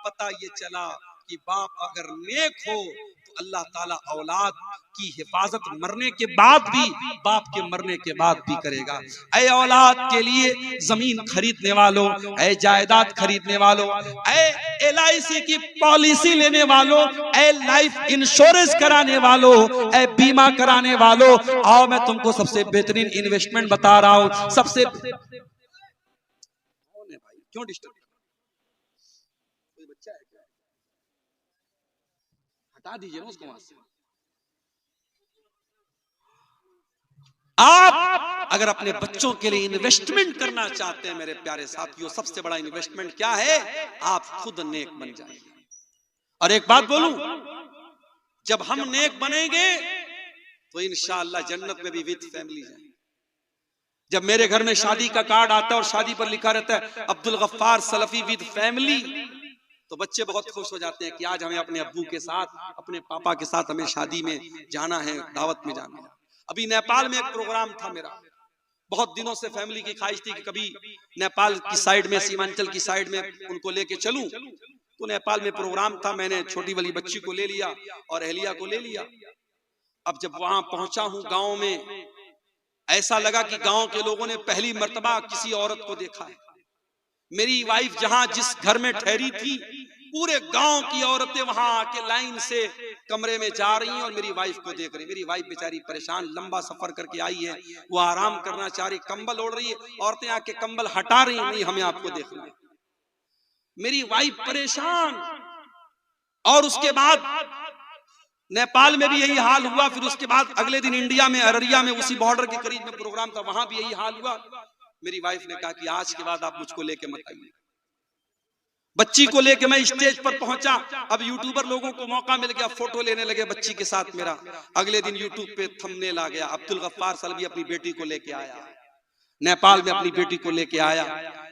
पता ये चला कि बाप अगर नेक हो तो अल्लाह ताला औलाद की हिफाजत मरने के बाद भी, बाप के मरने के बाद भी करेगा। ऐ औलाद के लिए जमीन खरीदने वालों, ऐ जायदाद खरीदने वालों, ऐ LIC की पॉलिसी लेने वालों, ऐ लाइफ इंश्योरेंस कराने वालों, ऐ बीमा कराने वालों, आओ मैं तुमको सबसे बेहतरीन इन्वेस्टमेंट बता रहा हूं। सबसे क्यों डिस्टर्ब? कोई बच्चा है क्या? हटा दीजिए ना उसको वहां से। आप अगर अपने बच्चों के लिए इन्वेस्टमेंट करना चाहते हैं मेरे प्यारे साथियों, सबसे बड़ा इन्वेस्टमेंट क्या है? आप खुद नेक बन जाएंगे। और एक बात बोलूं, जब हम नेक बनेंगे तो इंशाअल्लाह जन्नत में भी विद फैमिली जाएंगे। जब मेरे घर में शादी का कार्ड आता है और शादी पर लिखा रहता है अब्दुल गफ्फार सलफी विद फैमिली, तो बच्चे बहुत खुश हो जाते हैं कि आज हमें अपने अब्बू के साथ, अपने पापा के साथ हमें शादी में जाना है, दावत में जाना है। अभी नेपाल में एक प्रोग्राम था मेरा, बहुत दिनों से फैमिली की ख्वाहिश थी कि कभी नेपाल की साइड में, सीमांचल की साइड में उनको लेके चलूं। तो नेपाल में प्रोग्राम था, मैंने छोटी वाली बच्ची को ले लिया और अहलिया को ले लिया। अब जब वहां पहुंचा हूं गांव में, ऐसा लगा कि गांव के लोगों ने पहली मर्तबा किसी औरत को देखा है। मेरी वाइफ जहां जिस घर में ठहरी थी, पूरे गांव की औरतें वहां आके लाइन से कमरे में जा रही हैं और मेरी वाइफ को देख रही। मेरी वाइफ बेचारी परेशान, लंबा सफर करके आई है, वो आराम करना चाह रही, कंबल ओढ़ रही है, औरतें आके कंबल हटा रही, नहीं हमें आपको देखना है। मेरी वाइफ परेशान। और उसके बाद नेपाल में भी यही हाल हुआ। फिर उसके बाद अगले दिन इंडिया में, अररिया में, उसी बॉर्डर के करीब में प्रोग्राम था, वहां भी यही हाल हुआ। मेरी वाइफ ने कहा कि आज के बाद आप मुझको लेके मत आइए। बच्ची को लेके मैं स्टेज पर पहुंचा, अब यूट्यूबर लोगों को मौका मिल गया, फोटो लेने लगे बच्ची के साथ मेरा। अगले दिन यूट्यूब पे थंबनेल आ गया, अब्दुल गफ्फार सलवी अपनी बेटी को लेके आया, नेपाल में अपनी बेटी को लेके आया।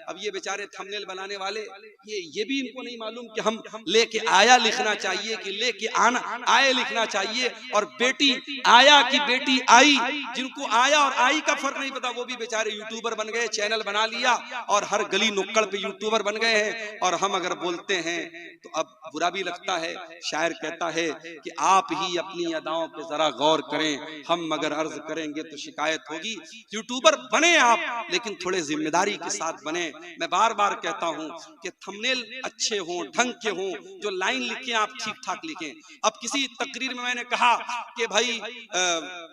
अब ये बेचारे थंबनेल बनाने वाले ये भी इनको नहीं मालूम कि हम लेके आया लिखना चाहिए कि लेके आना आए लिखना चाहिए, और बेटी आया कि बेटी आई। जिनको आया और आई का फर्क नहीं पता, वो भी बेचारे यूट्यूबर बन गए, चैनल बना लिया और हर गली नुक्कड़ पे यूट्यूबर बन गए हैं। और हम अगर बोलते हैं तो अब बुरा भी लगता है। शायर कहता है कि आप ही अपनी अदाओं पे जरा गौर करें, हम अगर अर्ज करेंगे तो शिकायत होगी। यूट्यूबर बने आप, लेकिन थोड़े जिम्मेदारी के साथ बने। मैं बार बार कहता हूं कि थंबनेल अच्छे हों, ढंग के हों, जो लाइन लिखें आप ठीक ठाक लिखें। अब किसी तकरीर में मैंने कहा कि भाई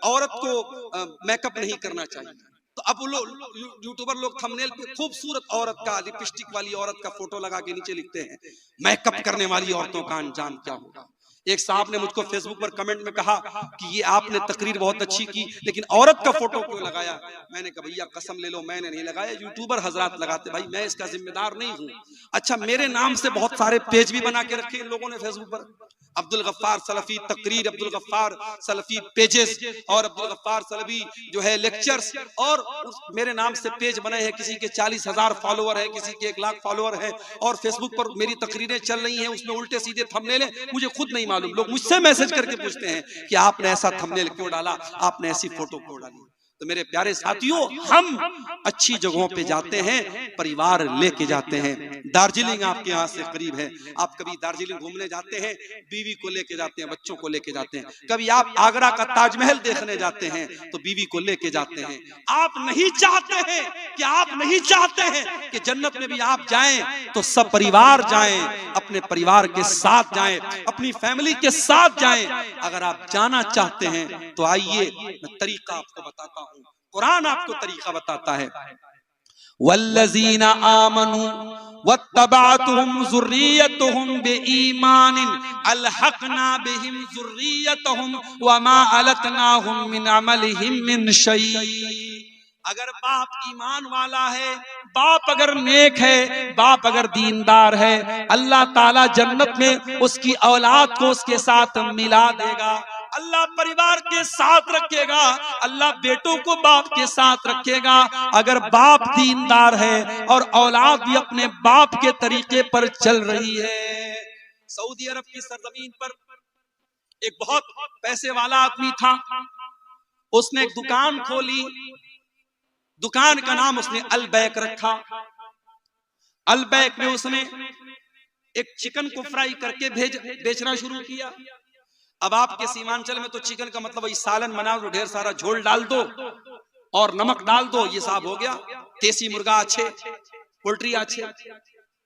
औरत को मेकअप नहीं करना चाहिए, तो अब यूट्यूबर लोग थंबनेल पे खूबसूरत औरत का, लिपस्टिक वाली औरत का फोटो लगा के नीचे लिखते हैं, मेकअप करने वाली औरतों का अंजाम क्या होगा। एक साहब ने मुझको फेसबुक पर कमेंट में कहा कि ये आपने तकरीर बहुत अच्छी की, लेकिन औरत का फोटो क्यों लगाया। मैंने कहा भैया कसम ले लो, मैंने नहीं लगाया, यूट्यूबर हजरात लगाते, भाई मैं इसका जिम्मेदार नहीं हूँ। अच्छा, मेरे नाम से बहुत सारे पेज भी बना के रखे इन लोगों ने फेसबुक पर, अब्दुल गफ्फार सलफी तकरीर, अब्दुल गफ्फार सलफी पेजेस और अब्दुल गफ्फार सलफी जो है लेक्चर्स, और मेरे नाम से पेज बने हैं। किसी के 40,000 फॉलोअर है, किसी के 1 लाख फॉलोअर है, और फेसबुक पर मेरी तकरीरें चल रही हैं, उसमें उल्टे सीधे थंबनेल है, मुझे खुद नहीं मालूम। लोग मुझसे मैसेज करके पूछते हैं कि आपने ऐसा थंबनेल क्यों डाला, आपने ऐसी फोटो क्यों डाली। तो मेरे प्यारे साथियों, हम अच्छी जगहों पे जाते हैं, परिवार लेके जाते हैं। दार्जिलिंग आपके यहाँ से करीब है, आप कभी दार्जिलिंग घूमने जाते हैं, बीवी को लेके जाते हैं, बच्चों को लेके जाते हैं। कभी आप आगरा का ताजमहल देखने जाते हैं तो बीवी को लेके जाते हैं। आप नहीं चाहते हैं कि जन्नत में भी आप जाएं तो सब परिवार जाएं, अपने परिवार के साथ जाएं, अपनी फैमिली के साथ जाएं। अगर आप जाना चाहते हैं तो आइए, मैं तरीका आपको बताता हूं, कुरान आपको तरीका बताता है। वल्लज़ीना आमनू वत्तबअतहुम ज़ुर्रिय्यतुहुम बिईमानिन अलहक़ना बिहिम ज़ुर्रिय्यतहुम वमा अलतनाहुम मिन अमलिहिम मिन शै। अगर बाप ईमान वाला है, बाप अगर नेक है, बाप अगर दीनदार है, अल्लाह ताला जन्नत में उसकी औलाद को उसके साथ मिला देगा। अल्लाह परिवार के साथ रखेगा, अल्लाह बेटों को बाप के साथ रखेगा। अगर बाप दीनदार है और औलाद भी अपने बाप के तरीके पर चल रही है। सऊदी अरब की सरजमीन पर एक बहुत पैसे वाला आदमी था, उसने एक दुकान खोली। दुकान का नाम उसने अलबैक रखा। अलबैक में उसने एक चिकन को फ्राई करके बेचना शुरू किया। अब आपके सीमांचल में तो चिकन का मतलब वही सालन बना दो, ढेर सारा झोल डाल दो और नमक डाल दो, ये साहब हो गया। देसी मुर्गा अच्छे, पोल्ट्री अच्छे।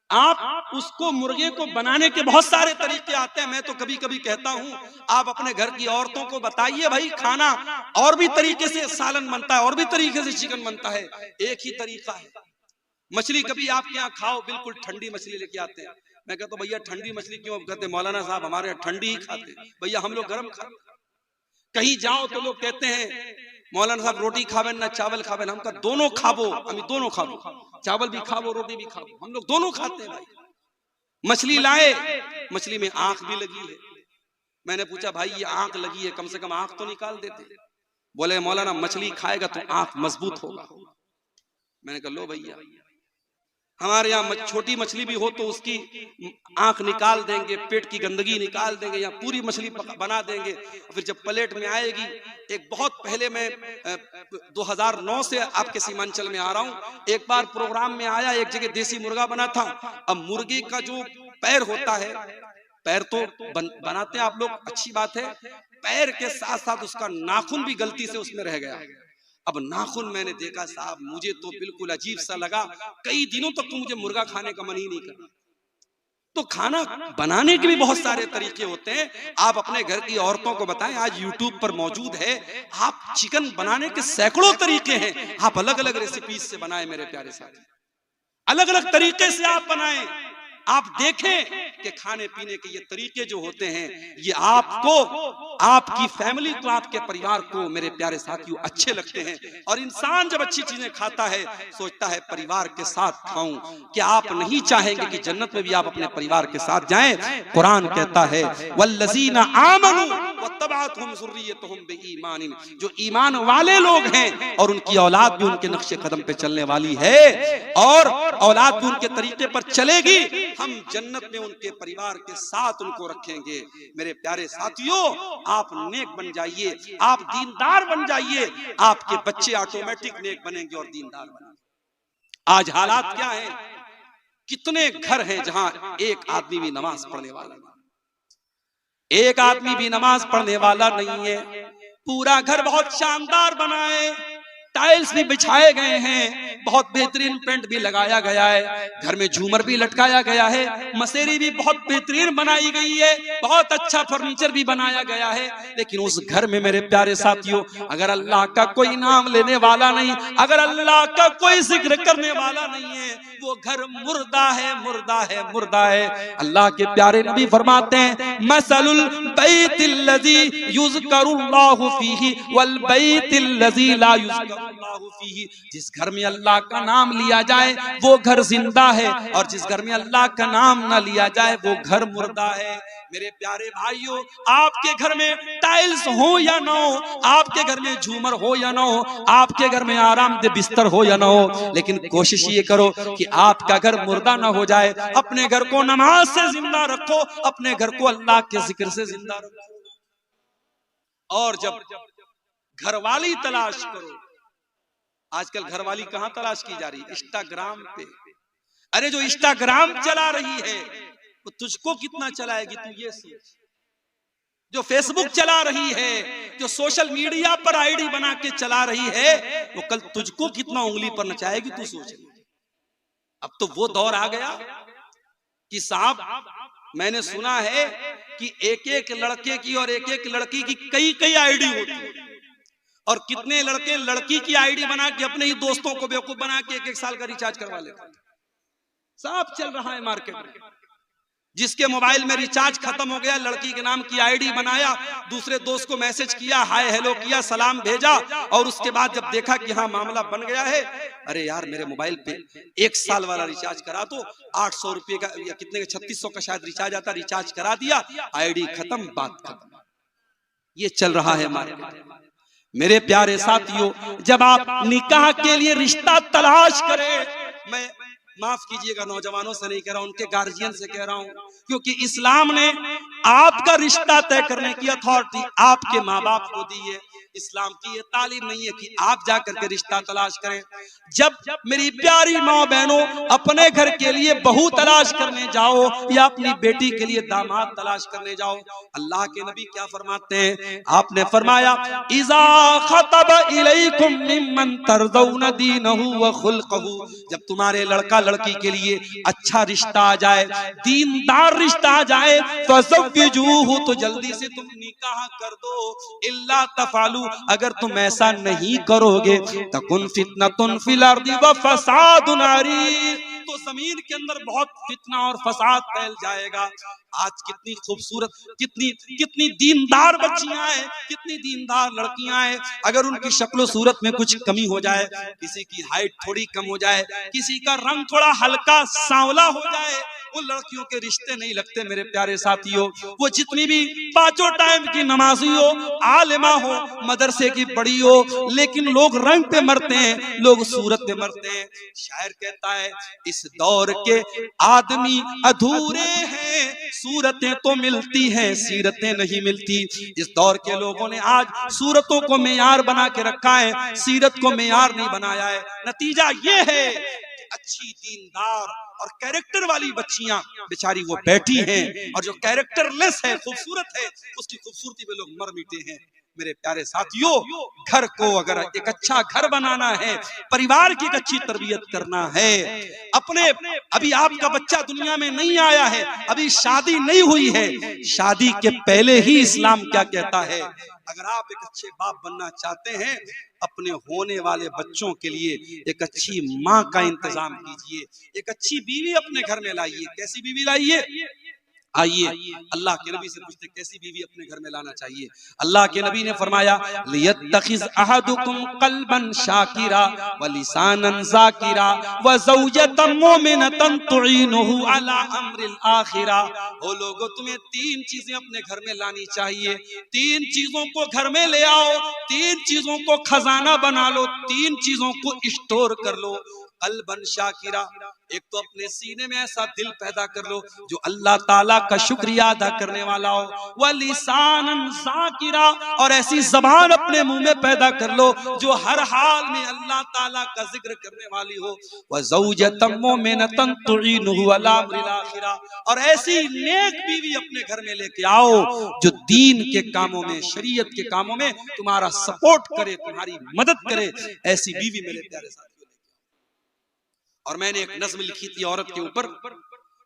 आप उसको मुर्गे को बनाने के बहुत सारे तरीके आते हैं। मैं तो कभी कभी कहता हूं, आप अपने घर की औरतों को बताइए भाई, खाना और भी तरीके से सालन बनता है, और भी तरीके से चिकन बनता है, एक ही तरीका है। मछली कभी आपके यहाँ खाओ, बिल्कुल ठंडी मछली लेके आते हैं। मैं कहता हूँ भैया ठंडी मछली क्यों? कहते मौलाना साहब हमारे यहाँ ठंडी ही खाते हैं। भैया हम लोग गर्म खाते। कहीं जाओ तो लोग कहते हैं मौलाना साहब रोटी खावे ना चावल खावे। हम कहा दोनों खाबो, हम दोनों खाबो, चावल भी खाबो रोटी भी खाबो, हम लोग दोनों खाते हैं भाई। मछली लाए, मछली में आंख भी लगी है। मैंने पूछा भाई ये आंख लगी है, कम से कम आंख तो निकाल देते। बोले मौलाना मछली खाएगा तो आंख मजबूत होगा। मैंने कहा लो भैया, हमारे यहाँ छोटी मछली भी हो तो उसकी आंख निकाल देंगे, पेट की गंदगी निकाल देंगे, या पूरी मछली बना देंगे। फिर जब प्लेट में आएगी, एक बहुत पहले मैं 2009 से आपके सीमांचल में आ रहा हूँ, एक बार प्रोग्राम में आया, एक जगह देसी मुर्गा बना था। अब मुर्गे का जो पैर होता है, पैर तो बनाते हैं आप लोग, अच्छी बात है, पैर के साथ साथ उसका नाखून भी गलती से उसमें रह गया। अब नाखून मैंने देखा साहब, मुझे तो बिल्कुल अजीब सा लगा। कई दिनों तक तो मुझे मुर्गा खाने का मन ही नहीं करता। तो खाना बनाने के भी बहुत सारे तरीके होते हैं। आप अपने घर की औरतों को बताएं, आज यूट्यूब पर मौजूद है, आप चिकन बनाने के सैकड़ों तरीके हैं। आप अलग अलग रेसिपीज से बनाएं मेरे प्यारे साथी, अलग अलग तरीके से आप बनाएं। आप देखें कि खाने पीने के ये तरीके जो होते हैं, ये आपको, आपकी फैमिली को, आपके परिवार को मेरे प्यारे साथियों अच्छे लगते हैं। और इंसान जब अच्छी चीजें खाता है सोचता है परिवार के साथ खाऊं। क्या आप नहीं चाहेंगे कि जन्नत में भी आप अपने परिवार के साथ जाएं? कुरान कहता है वल्लज़ीना आमनू वत्तबअतहुम ज़ुर्रिय्यतुहुम बिईमानिन, जो ईमान वाले लोग हैं और उनकी औलाद भी उनके नक्शे कदम पे चलने वाली है और औलाद भी उनके तरीके पर चलेगी, हम जन्नत में उनके परिवार के साथ उनको रखेंगे। मेरे प्यारे साथियों, आप नेक बन जाइए, आप दीनदार बन जाइए, आपके बच्चे ऑटोमेटिक नेक बनेंगे और दीनदार बनेंगे। आज हालात क्या है? कितने घर हैं जहां एक आदमी भी नमाज पढ़ने वाला, एक आदमी भी नमाज पढ़ने वाला नहीं है। पूरा घर बहुत शानदार बना है, टाइल्स भी बिछाए गए हैं, बहुत बेहतरीन पेंट भी लगाया गया है, घर में झूमर भी लटकाया गया है, मसेरी भी बहुत बेहतरीन बनाई गई है, बहुत अच्छा फर्नीचर भी बनाया गया है। लेकिन उस घर में मेरे प्यारे साथियों, अगर अल्लाह का कोई नाम लेने वाला नहीं, अगर अल्लाह का कोई जिक्र करने वाला नहीं है, वो घर मुर्दा है, मुर्दा है, मुर्दा है। अल्लाह के प्यारे नबी फरमाते हैं मसलुल बैतिल्लज़ी युज़करुल्लाहु फीही वल बैतिल्लज़ी ला युज़करुल्लाहु फीही, जिस घर में अल्लाह का नाम लिया जाए वो घर जिंदा है, और जिस घर में अल्लाह का नाम ना लिया जाए वो घर मुर्दा है। मेरे प्यारे भाइयों, आपके घर में टाइल्स हो या ना हो, आपके घर में झूमर हो या ना हो, आपके घर में आरामदेह बिस्तर हो या ना हो, लेकिन कोशिश ये करो कि आपका घर मुर्दा ना हो जाए। अपने घर को नमाज से जिंदा रखो, अपने घर को अल्लाह के जिक्र से जिंदा रखो। और जब घरवाली तलाश करो, आजकल घरवाली कहां तलाश की जा रही है? इंस्टाग्राम पे। अरे जो इंस्टाग्राम चला रही है वो तुझको कितना चलाएगी तू ये सोच। जो फेसबुक चला रही है, जो सोशल मीडिया पर आईडी बना के चला रही है, वो कल तुझको कितना उंगली पर नचाएगी तू सोच। अब तो वो दौर आ गया कि साहब, मैंने सुना है कि एक एक लड़के की और एक एक लड़की की कई कई आईडी होती है, और कितने लड़के लड़की की आईडी बना के अपने ही दोस्तों को बेवकूफ बना के एक एक साल का रिचार्ज करवा लेते। सब चल रहा है मार्केट में। जिसके मोबाइल में रिचार्ज खत्म हो गया, लड़की के नाम की आईडी बनाया, दूसरे दोस्त को मैसेज किया, हाय हेलो किया, सलाम भेजा, और उसके बाद जब देखा कि हाँ मामला बन गया है, अरे यार मेरे मोबाइल पे एक साल वाला रिचार्ज करा तो 800 रुपये का या कितने का 3600 का शायद रिचार्ज आता, रिचार्ज करा दिया, आईडी खत्म, बात खत्म। ये चल रहा है मार्केट में। मेरे प्यारे साथियों, जब आप निकाह के लिए रिश्ता तलाश करें, मैं माफ कीजिएगा नौजवानों से नहीं कह रहा हूं, उनके गार्जियन से कह रहा हूं, क्योंकि इस्लाम ने आपका रिश्ता तय करने की अथॉरिटी आपके माँ बाप को दी है। इस्लाम की ये तालीम नहीं है कि आप जाकर के रिश्ता तलाश करें। जब मेरी प्यारी माँ बहनों अपने घर के लिए बहू तलाश करने जाओ या अपनी बेटी के लिए दामाद तलाश करने जाओ, अल्लाह के नबी क्या फरमाते हैं? आपने फरमाया इज़ा खतब इलैकुम मिम्मन तरज़ौन दीनहु व खुल्क़हु, जब तुम्हारे लड़का लड़की के लिए अच्छा रिश्ता आ जाए, दीनदार रिश्ता आ जाए, फज़व्विजूहु, तो जल्दी से तुम निकाह कर दो। इल्ला तफ़अलू, अगर तुम ऐसा नहीं करोगे, तकुन फितनतुन फिल अर्दि व फसादुन अरीज़, तो जमीन के अंदर बहुत फितना और फसाद फैल जाएगा। आज कितनी खूबसूरत, कितनी दीनदार बच्चियां हैं, कितनी दीनदार लड़कियां हैं, अगर उनकी शक्ल सूरत में कुछ कमी हो जाए, किसी की हाइट थोड़ी कम हो जाए, किसी का रंग थोड़ा हल्का सांवला हो जाए, वो लड़कियों के रिश्ते नहीं लगते। मेरे प्यारे साथियों, वो जितनी भी पांचों टाइम की नमाजी हो, आलिमा हो, मदरसे की बड़ी हो, लेकिन लोग रंग पे मरते हैं, लोग सूरत पे मरते हैं। शायर कहता है इस दौर के आदमी अधूरे हैं, सूरतें तो मिलती हैं, सीरतें नहीं मिलती। इस दौर के लोगों ने आज सूरतों को मेयार बना के रखा है, सीरत को मेयार नहीं बनाया है। नतीजा ये है कि अच्छी दीनदार और कैरेक्टर वाली बच्चियां बेचारी वो बैठी हैं, और जो कैरेक्टरलेस है, खूबसूरत है, उसकी खूबसूरती पे लोग मर मिटे हैं। मेरे प्यारे साथियों, घर को अगर एक अच्छा घर बनाना है, परिवार की एक अच्छी तरबियत करना है, अपने अभी आपका बच्चा दुनिया में नहीं आया है, अभी शादी नहीं हुई है, शादी के पहले ही इस्लाम क्या कहता है, अगर आप एक अच्छे बाप बनना चाहते हैं, अपने होने वाले बच्चों के लिए एक अच्छी माँ का इंतजाम कीजिए, एक अच्छी बीवी अपने घर में लाइए। कैसी बीवी लाइए? आइए अल्लाह के नबी से पूछते कैसी बीवी अपने घर में लाना चाहिए। अल्लाह के नबी ने फरमाया लियत्तखिज़ अहदुकुम क़ल्बन शाकिरा व लिसानन ज़ाकिरा व ज़ौजतन मुमिनतन तुईनुहु अला अम्रिल आखिरा। ओ लोगों, तुम्हें 3 चीजें अपने घर में लानी चाहिए। 3 चीजों को घर में ले आओ, 3 चीजों को खजाना बना लो, 3 चीजों को स्टोर कर लो। कल्बन शाकिरा, एक तो अपने सीने में ऐसा दिल पैदा कर लो जो अल्लाह ताला का शुक्रिया अदा करने वाला हो। व लिसानन ज़ाकिरा, और ऐसी ज़बान अपने मुंह में पैदा कर लो जो हर हाल में अल्लाह ताला का जिक्र करने वाली हो। व ज़ौजतन मुमिनतन तुईनुहु अला अम्रिल आखिरा, और ऐसी नेक बीवी अपने घर में लेके आओ जो दीन के कामों में, शरीयत के कामों में तुम्हारा सपोर्ट करे, तुम्हारी मदद करे। ऐसी बीवी मेरे प्यारे साथियों। और मैंने एक नज्म लिखी थी औरत के ऊपर,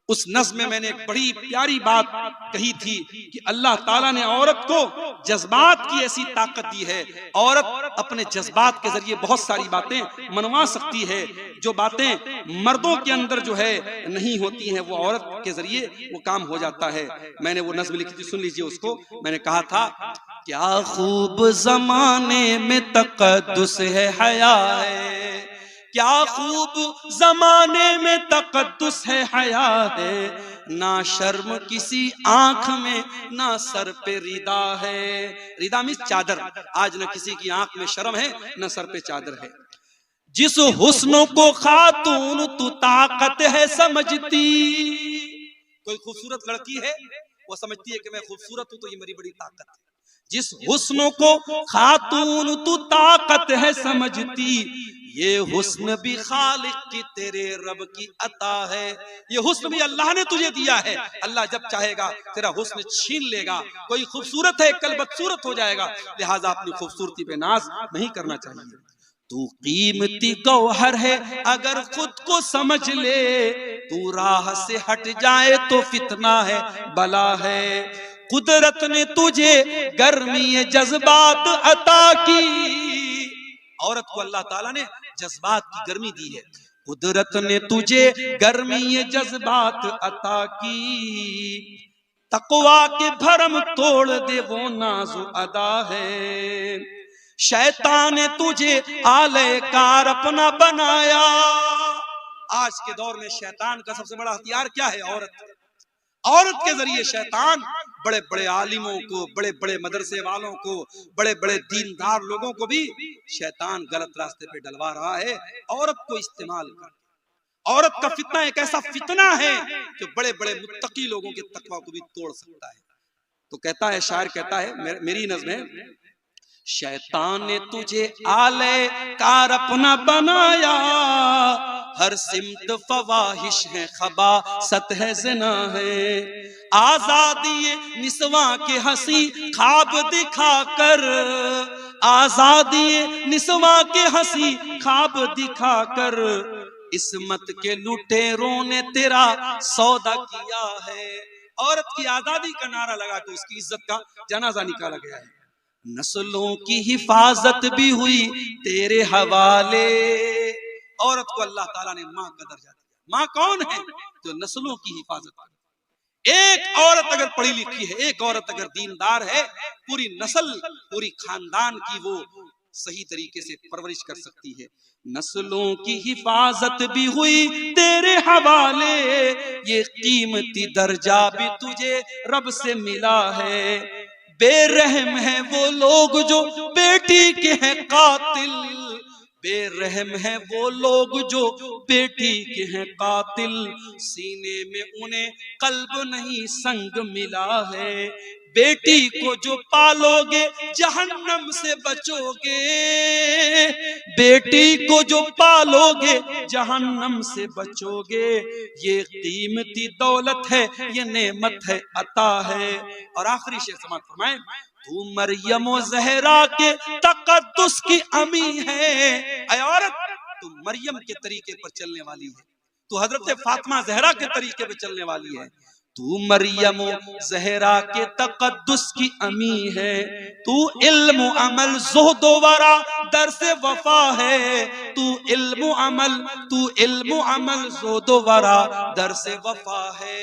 उस नज्म में मैंने एक बड़ी प्यारी बात कही थी कि अल्लाह ताला ने औरत को जज्बात की ऐसी ताकत दी है, औरत अपने जज्बात के जरिए बहुत सारी बातें मनवा सकती है, जो बातें मर्दों के अंदर जो है नहीं होती हैं, वो औरत के जरिए वो काम हो जाता है। मैंने वो नज्म लिखी थी, सुन लीजिए उसको। मैंने कहा था, क्या खूब जमाने में तक़द्दुस है, हया है, क्या खूब जमाने में तक़द्दुस है, हया है, ना शर्म किसी आंख में, ना सर पे रिदा है। रिदा मीन्स चादर। आज न किसी की आंख में शर्म है, न सर पे चादर है। जिस हुस्न को खातून तू ताकत है समझती, कोई खूबसूरत लड़की है, वो समझती है कि मैं खूबसूरत हूं तो ये मेरी बड़ी ताकत है। जिस हुस्न को खातून तू ताकत है समझती, ये हुस्न भी खालिक की तेरे रब की अता है। ये हुस्न भी अल्लाह ने तुझे दिया है, अल्लाह जब चाहेगा तेरा हुस्न छीन लेगा। कोई खूबसूरत है, कल बदसूरत हो जाएगा, लिहाजा अपनी खूबसूरती पे नाज नहीं करना चाहिए। तू कीमती गौहर है अगर खुद को समझ ले, तू राह से हट जाए तो फितना है, बला है। कुदरत ने तुझे गर्मी जज्बात अता की, औरत को अल्लाह ताला ने जज्बात की गर्मी दी है। कुदरत ने तुझे गर्मी जज्बात अता की, तकवा के भरम तोड़ दे वो नाज़ो अदा है। शैतान ने तुझे आलेकार अपना बनाया। आज के दौर में शैतान का सबसे बड़ा हथियार क्या है? औरत। औरत के जरिए शैतान बड़े बड़े आलिमों को, बड़े बड़े मदरसे वालों को, बड़े बड़े दीनदार लोगों को भी शैतान गलत रास्ते पे डलवा रहा है, औरत को इस्तेमाल कर। औरत का फितना एक ऐसा फितना है जो बड़े बड़े मुत्तकी लोगों के तकवा को भी तोड़ सकता है। तो कहता है, शायर कहता है, मेरी नज़्म है, शैतान ने तुझे आले कार अपना बनाया, हर सिमत फवाहिश है, खबासत है, ज़िना है। आजादी निस्वा के हंसी ख्वाब दिखाकर, आजादी निस्वा के हंसी ख्वाब दिखाकर, इस्मत के लुटेरों ने तेरा सौदा किया है। औरत की आजादी का नारा लगा के उसकी इज्जत का जनाजा निकाला गया है। नस्लों की हिफाजत भी हुई तेरे हवाले। औरत को अल्लाह ताला ने माँ का दर्जा दिया। माँ कौन है? जो नस्लों की हिफाजत करे। एक औरत अगर पढ़ी लिखी है, एक औरत अगर दीनदार है, पूरी नस्ल, पूरी खानदान की वो सही तरीके से परवरिश कर सकती है। नस्लों की हिफाजत भी हुई तेरे हवाले, ये कीमती दर्जा भी तुझे रब से मिला है। बेरहम है वो लोग जो बेटी के हैं कातिल, बेरहम है वो लोग जो बेटी के हैं कातिल, सीने में उन्हें कल्ब नहीं संग मिला है। बेटी को जो पालोगे जहन्नम से बचोगे, बेटी को जो पालोगे जहन्नम से बचोगे। ये कीमती दौलत है, ये नेमत है, अता है। और आखिरी शेर समाप्त फरमाएं, तू मरियम ज़हरा के तक़द्दुस की अमी है। ऐ औरत, तू मरियम के तरीके पर चलने वाली है, तू हजरत फातिमा ज़हरा के तरीके पर चलने वाली है। तू मरियम ज़हरा के तक़द्दुस की अमी है, तू इल्म अमल ज़ुहद वरा दर्स वफा है। तू इल्म अमल ज़ुहद वरा दर्स वफा है।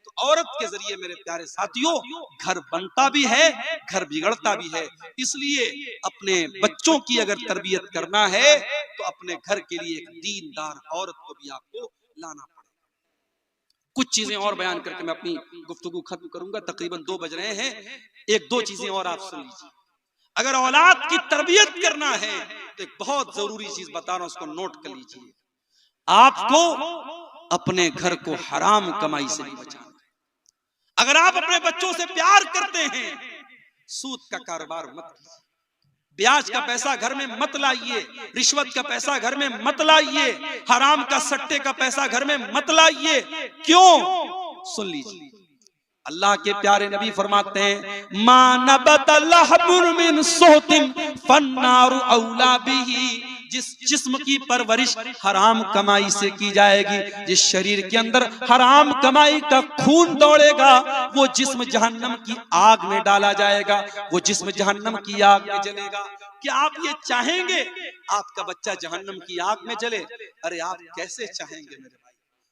तो औरत के जरिए मेरे प्यारे साथियों घर बनता भी है, घर बिगड़ता भी है। इसलिए अपने बच्चों की अगर तरबियत करना है तो अपने घर के लिए एक दीनदार औरत को भी आपको लाना पड़ेगा। कुछ चीजें और बयान करके मैं अपनी गुफ्तगू खत्म करूंगा, तकरीबन 2 बज रहे हैं। एक दो चीजें और आप सुन लीजिए। अगर औलाद की तरबियत करना है तो एक बहुत जरूरी चीज बता रहा हूं, उसको नोट कर लीजिए। आपको अपने घर को हराम कमाई से नहीं बचाना। अगर आप अपने बच्चों से प्यार करते हैं, सूद का कारोबार मत कीजिए, ब्याज का पैसा घर में मत लाइए, रिश्वत का पैसा घर में मत लाइए, हराम का सट्टे का पैसा घर में मत लाइए। क्यों? सुन लीजिए, अल्लाह के प्यारे नबी फरमाते हैं, मा नबत लहबुन मिन सुहतिन फन्नारु औला बिही। जिस जिस्म की परवरिश हराम कमाई से की जाएगी, जिस शरीर के अंदर हराम कमाई का खून दौड़ेगा, वो जिस्म जहन्नम की आग में डाला जाएगा, वो जिस्म जहन्नम की आग में जलेगा। क्या आप ये चाहेंगे आपका बच्चा जहन्नम की आग में जले? अरे आप कैसे चाहेंगे मेरे भाई।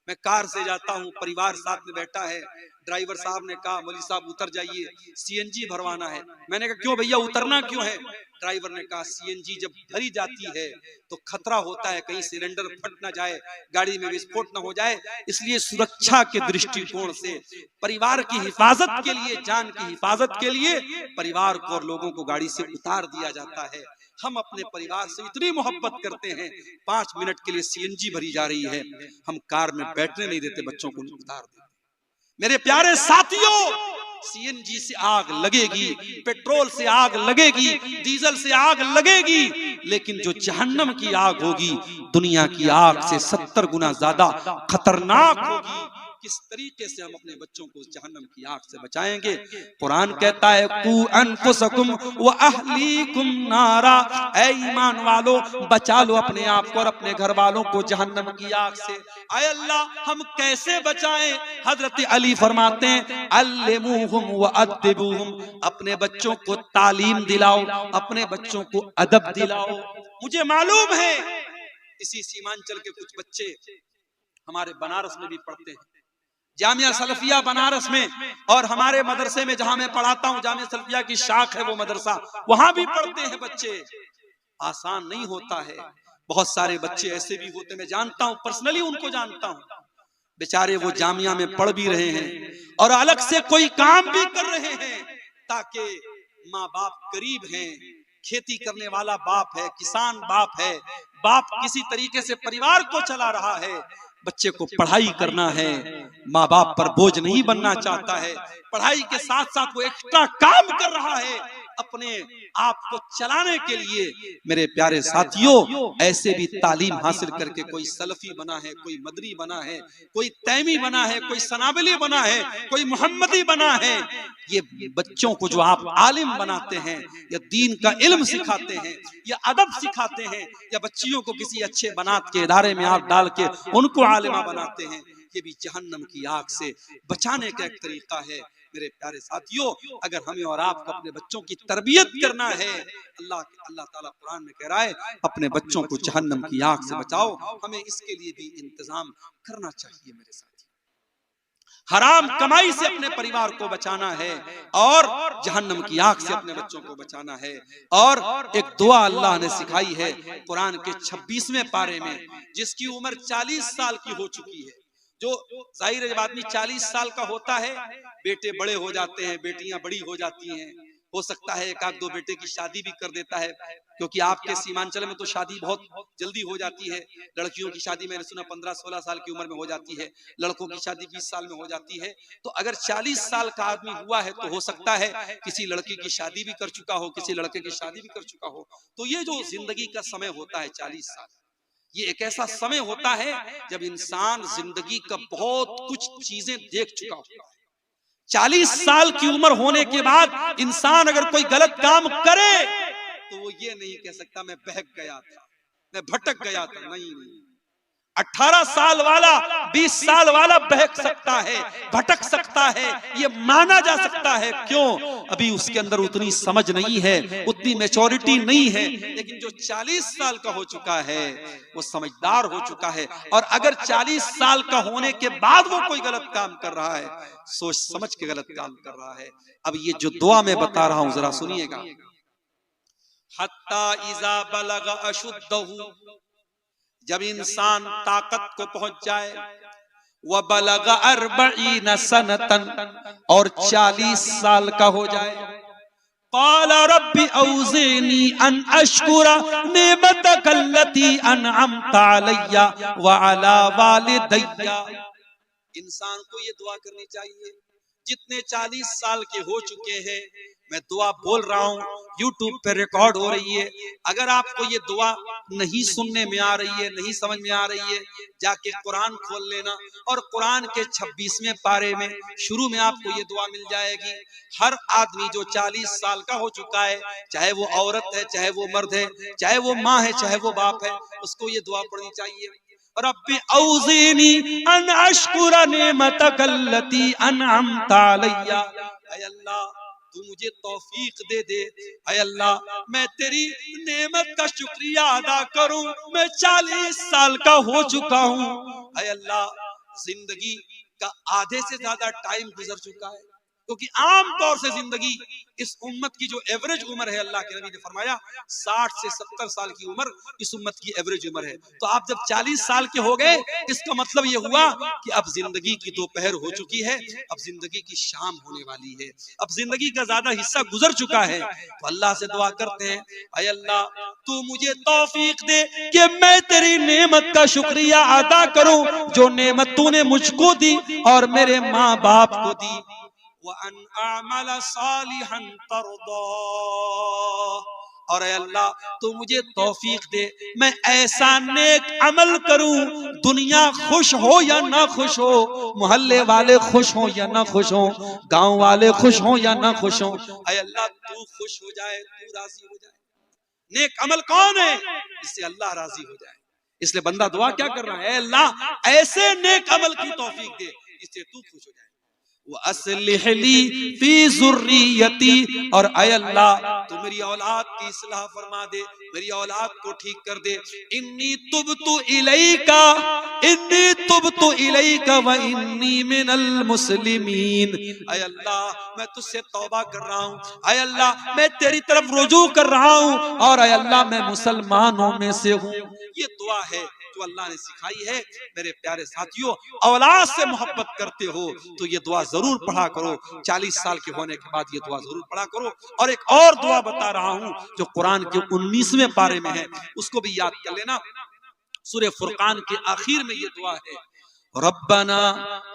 मैं कार से जाता हूँ, परिवार साथ में बैठा है, ड्राइवर साहब ने कहा मौलवी साहब उतर जाइए, सीएनजी भरवाना है। मैंने कहा क्यों भैया, उतरना क्यों है? ड्राइवर ने कहा सीएनजी जब भरी जाती है तो खतरा होता है कहीं सिलेंडर फट ना जाए, गाड़ी में विस्फोट ना हो जाए, इसलिए सुरक्षा के दृष्टिकोण से, परिवार की हिफाजत के लिए, जान की हिफाजत के लिए परिवार को और लोगों को गाड़ी से उतार दिया जाता है। हम अपने परिवार से इतनी मोहब्बत करते हैं, 5 मिनट के लिए सीएनजी भरी जा रही है, हम कार में बैठने नहीं देते, बच्चों को उतार देते। मेरे प्यारे साथियों, सीएनजी से आग लगेगी, पेट्रोल से आग लगेगी, डीजल से आग लगेगी, लेकिन जो जहन्नम की आग होगी दुनिया की आग से 70 गुना ज्यादा खतरनाक होगी। किस तरीके से हम अपने बच्चों को जहन्नम की आग से बचाएंगे? कुरान कहता है, कू अनफुसकुम व अहलीकुम नारा। ऐ ईमान वालों, बचा लो अपने आप को और अपने घर वालों को जहन्नम की आग से। ऐ अल्लाह, हम कैसे बचाएं? हजरत अली फरमाते हैं, अल्लिमुहुम व अद्दिबुहुम। अपने बच्चों को तालीम दिलाओ, अपने बच्चों को अदब दिलाओ। मुझे मालूम है इसी सीमांचल के कुछ बच्चे हमारे बनारस में भी पढ़ते हैं, जामिया सलफिया बनारस में, और हमारे मदरसे में जहां मैं पढ़ाता हूं, जामिया सलफिया की शाख है वो मदरसा, वहां भी पढ़ते हैं बच्चे। आसान नहीं होता है। बहुत सारे बच्चे ऐसे भी होते, मैं जानता हूं, पर्सनली उनको जानता हूं, बेचारे वो जामिया में पढ़ भी रहे हैं और अलग से कोई काम भी कर रहे हैं, ताकि माँ बाप गरीब हैं, खेती करने वाला बाप है, किसान बाप है, बाप किसी तरीके से परिवार को चला रहा है, बच्चे को पढ़ाई करना है, माँ बाप पर बोझ नहीं बनना चाहता है, पढ़ाई के साथ साथ वो एक्स्ट्रा काम कर रहा है अपने आप को चलाने के लिए। मेरे प्यारे साथियों, ऐसे भी तालीम हासिल करके कोई सलफी बना है, कोई मदरी बना है, कोई तैमी बना है, कोई सनाबली बना है, कोई मोहम्मदी बना है। ये बच्चों को जो आप आलिम बनाते हैं, या दीन का इल्म सिखाते हैं, या अदब सिखाते हैं, या बच्चियों को किसी अच्छे बनात के इदारे में आप डाल के उनको आलिमा बनाते हैं, ये भी जहन्नम की आग से बचाने का एक तरीका है। मेरे प्यारे साथियों, अगर हमें और आपको अपने बच्चों की तरबियत करना है, अल्लाह ताला कुरान में कह रहा है, अपने बच्चों को जहन्नम की आग से बचाओ। हमें इसके लिए भी इंतजाम करना चाहिए। मेरे साथी, हराम कमाई से अपने परिवार को बचाना है और जहन्नम की आग से अपने बच्चों को बचाना है। और एक दुआ अल्लाह ने सिखाई है कुरान के 26वें पारे में, जिसकी उम्र 40 साल की हो चुकी है। जो जाहिर है, जब आदमी 40 साल का होता है, बेटे बड़े हो जाते हैं, बेटियां बड़ी हो जाती हैं, हो सकता है एक आध दो बेटे की शादी भी कर देता है, क्योंकि आपके सीमांचल में तो शादी बहुत जल्दी हो जाती है। लड़कियों की शादी मैंने सुना 15-16 साल की उम्र में हो जाती है, लड़कों की शादी 20 साल में हो जाती है। तो अगर 40 साल का आदमी हुआ है तो हो सकता है किसी लड़की की शादी भी कर चुका हो, किसी लड़के की शादी भी कर चुका हो। तो ये जो जिंदगी का समय होता है 40 साल, ये एक ऐसा समय होता है जब इंसान जिंदगी का बहुत कुछ चीजें देख चुका होता है। 40 साल की उम्र होने के बाद इंसान अगर कोई गलत काम करे तो वो ये नहीं कह सकता मैं बहक गया था, मैं भटक गया था। नहीं, 18 साल वाला 20 साल वाला बहक सकता है, भटक सकता है, ये माना जा सकता है। क्यों? अभी उसके अंदर उतनी समझ नहीं है, उतनी मैच्योरिटी नहीं है। लेकिन जो 40 साल का हो चुका है वो समझदार हो चुका है। और अगर 40 साल का होने के बाद वो कोई गलत काम कर रहा है, सोच समझ के गलत काम कर रहा है। अब ये जो दुआ मैं बता रहा हूं जरा सुनिएगा। हत्ता इज़ा बलग अशुद्धहु, जब इंसान ताकत को पहुंच जाए, वह बलग 40 सनतन, और 40 साल का हो जाए, क़ाल रब्बी औज़िनी अन अश्कुरा निअमतक अल्लती अनअमता अलैया व अला वालिदैया। इंसान को ये दुआ करनी चाहिए। जितने 40 साल के हो चुके हैं, मैं दुआ बोल रहा हूँ, यूट्यूब पे रिकॉर्ड हो रही है। अगर आपको ये दुआ नहीं सुनने में आ रही है, नहीं समझ में आ रही है, जाके कुरान खोल लेना और कुरान के 26वें पारे में शुरू में आपको ये दुआ मिल जाएगी। हर आदमी जो 40 साल का हो चुका है, चाहे वो औरत है, चाहे वो मर्द है, चाहे वो माँ है, चाहे वो बाप है, उसको ये दुआ पढ़नी चाहिए। रब्बी औज़िनी अन अश्कुरा निअमतक अल्लती अनअमता अलैया। ऐ अल्लाह, तू मुझे तौफीक दे दे। ऐ अल्लाह, मैं तेरी नेमत का शुक्रिया अदा करूं। मैं 40 साल का हो चुका हूं। ऐ अल्लाह, जिंदगी का आधे से ज्यादा टाइम गुजर चुका है, क्योंकि आम तौर से जिंदगी इस उम्मत की जो एवरेज उम्र है, अल्लाह के नबी ने फरमाया 60 से 70 साल की उम्र इस उम्मत की एवरेज उम्र है। तो आप जब 40 साल के हो गए, इसका मतलब ये हुआ कि अब जिंदगी की दोपहर हो चुकी है, अब जिंदगी की शाम होने वाली है, अब जिंदगी का ज्यादा हिस्सा गुजर चुका है। तो अल्लाह से दुआ करते हैं, ऐ अल्लाह, तू मुझे तौफीक दे कि मैं तेरी नेमत का शुक्रिया अदा करूं, जो नेमत तूने मुझको दी और मेरे माँ बाप को दी। वअन अअमल सालिहन तर्दा, और अल्लाह तू मुझे तौफीक दे मैं ऐसा नेक अमल करूं, दुनिया खुश हो या ना खुश हो, मोहल्ले वाले खुश हो या ना खुश हो, गांव वाले खुश हो या ना खुश हो, ऐ अल्लाह तू खुश हो जाए, तू राजी हो जाए। नेक अमल कौन है? इससे अल्लाह राजी हो जाए। इसलिए बंदा दुआ क्या कर रहा है? अल्लाह ऐसे नेक अमल की तौफीक दे इससे तू खुश हो जाए। वअस्लिह ली फी ज़ुर्रियती, और ऐ अल्लाह तू मेरी औलाद की इस्लाह फरमा दे, मेरी औलाद को ठीक कर दे। इन्नी तुबतु इलैका, इन्नी तुबतु इलैका व इन्नी मिनल मुस्लिमीन। ऐ अल्लाह, मैं तुझसे तौबा कर रहा हूँ, ऐ अल्लाह मैं तेरी तरफ रुजू कर रहा हूँ, और ऐ अल्लाह मैं मुसलमानों में से हूँ। ये दुआ है जो अल्लाह ने सिखाई है। मेरे प्यारे साथियों, औलाद से मोहब्बत करते हो तो ये दुआ जरूर पढ़ा करो। 40 साल के होने के बाद ये दुआ जरूर पढ़ा करो। और एक और दुआ बता रहा हूं जो कुरान के 19वें पारे में है, उसको भी याद कर लेना। सूरह फुरकान के आखिर में ये दुआ है, रब्बना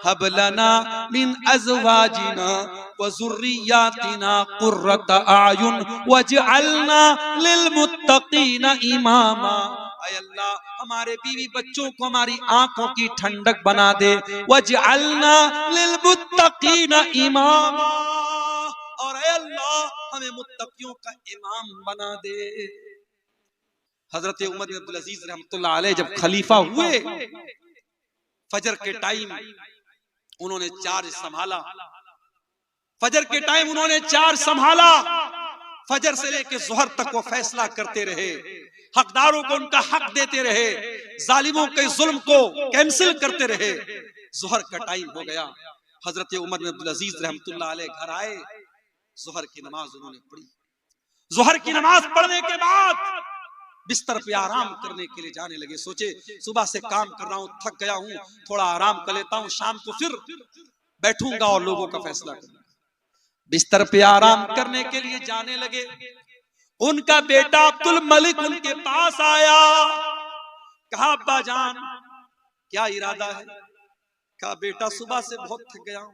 हब लना मिन अज़वाजिना व ज़ुर्रियातिना कुर्रता आयुन वजअलना लिलमुत्तकीना इमामा। ऐ अल्लाह, हमारे बीवी बच्चों को हमारी आंखों की ठंडक बना दे। वजअलना लिलमुत्तकीना इमामा, और ऐ अल्लाह हमें मुत्तकियों का इमाम बना दे। हजरत उमर बिन अब्दुल अजीज रहमतुल्लाह अलैह जब खलीफा हुए, फजर के टाइम उन्होंने चार्ज संभाला। फजर के टाइम उन्होंने चार्ज संभाला। फजर से लेकर जोहर तक वो फैसला करते रहे, हकदारों को उनका हक देते रहे, जालिमों के जुल्म को कैंसिल करते रहे। जोहर का टाइम हो गया, हजरत उमर बिन अब्दुल अजीज रहमतुल्लाह अलैह घर आए, जोहर की नमाज उन्होंने पढ़ी। जोहर की नमाज पढ़ने के बाद बिस्तर पे आराम करने के लिए जाने लगे। सोचे सुबह से काम कर रहा हूँ, थक गया हूँ, थोड़ा आराम कर लेता हूँ, शाम को फिर बैठूंगा और लोगों का फैसला करूंगा। बिस्तर पे आराम करने के लिए जाने लगे। उनका बेटा अब्दुल मलिक उनके पास आया, कहा अब्बा जान क्या इरादा है? कहा बेटा सुबह से बहुत थक गया हूं,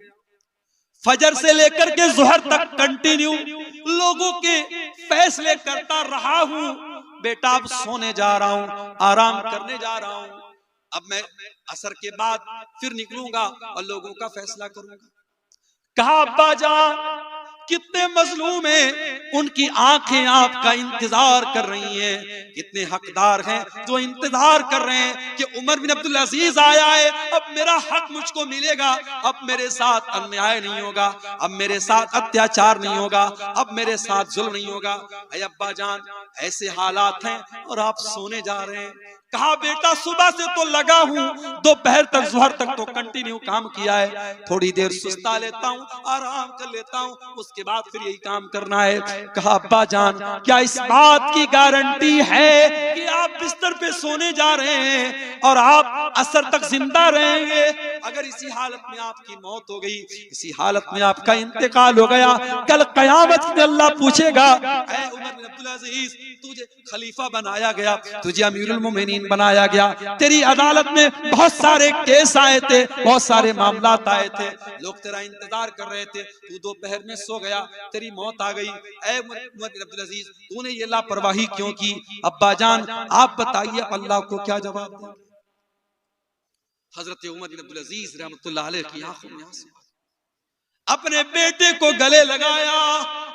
फजर से लेकर के जोहर तक कंटिन्यू लोगों के फैसले करता रहा हूं, बेटा अब सोने जा रहा हूं, आराम करने जा रहा हूं, अब मैं असर के बाद फिर निकलूंगा और लोगों का फैसला करूंगा। कहा अब्बा जान कितने मजलूम हैं, उनकी आंखें आपका इंतजार कर रही हैं। कितने हकदार हैं जो इंतजार कर रहे हैं कि उमर बिन अब्दुल अजीज आया है, अब मेरा हक मुझको मिलेगा, अब मेरे साथ अन्याय नहीं होगा, अब मेरे साथ अत्याचार नहीं होगा, अब मेरे साथ जुल्म नहीं होगा। अय अब्बा जान ऐसे हालात हैं और आप सोने जा रहे हैं। कहा बेटा सुबह से तो लगा हूं, दोपहर तक जोहर तक तो कंटिन्यू काम किया है, थोड़ी देर सुस्ता लेता हूं, आराम कर लेता हूं, उसके बाद फिर यही काम करना है। कहा अब्बा जान क्या इस बात की गारंटी है कि आप बिस्तर पे सोने जा रहे हैं और आप असर तक जिंदा रहेंगे? अगर इसी हालत में आपकी मौत हो गई, इसी हालत में आपका इंतकाल हो गया, कल कयामत में अल्लाह पूछेगा, ऐ उमर बिन अब्दुल अजीज तुझे खलीफा बनाया गया, तुझे अमीरुल मोमिनीन बनाया गया, तेरी अदालत में बहुत सारे केस आए थे, बहुत सारे मामलात आए थे, लोग तेरा इंतजार कर रहे थे, तू दोपहर में सो गया, तेरी मौत आ गई। ऐ उमर बिन अब्दुल अजीज तूने ये लापरवाही क्यों की? अब्बा जान आप बताइए अल्लाह को क्या जवाब दें? हजरत उमर बिन अब्दुल अजीज रहमतुल्लाह अलैह की आंखों में आंसू, अपने बेटे को गले लगाया,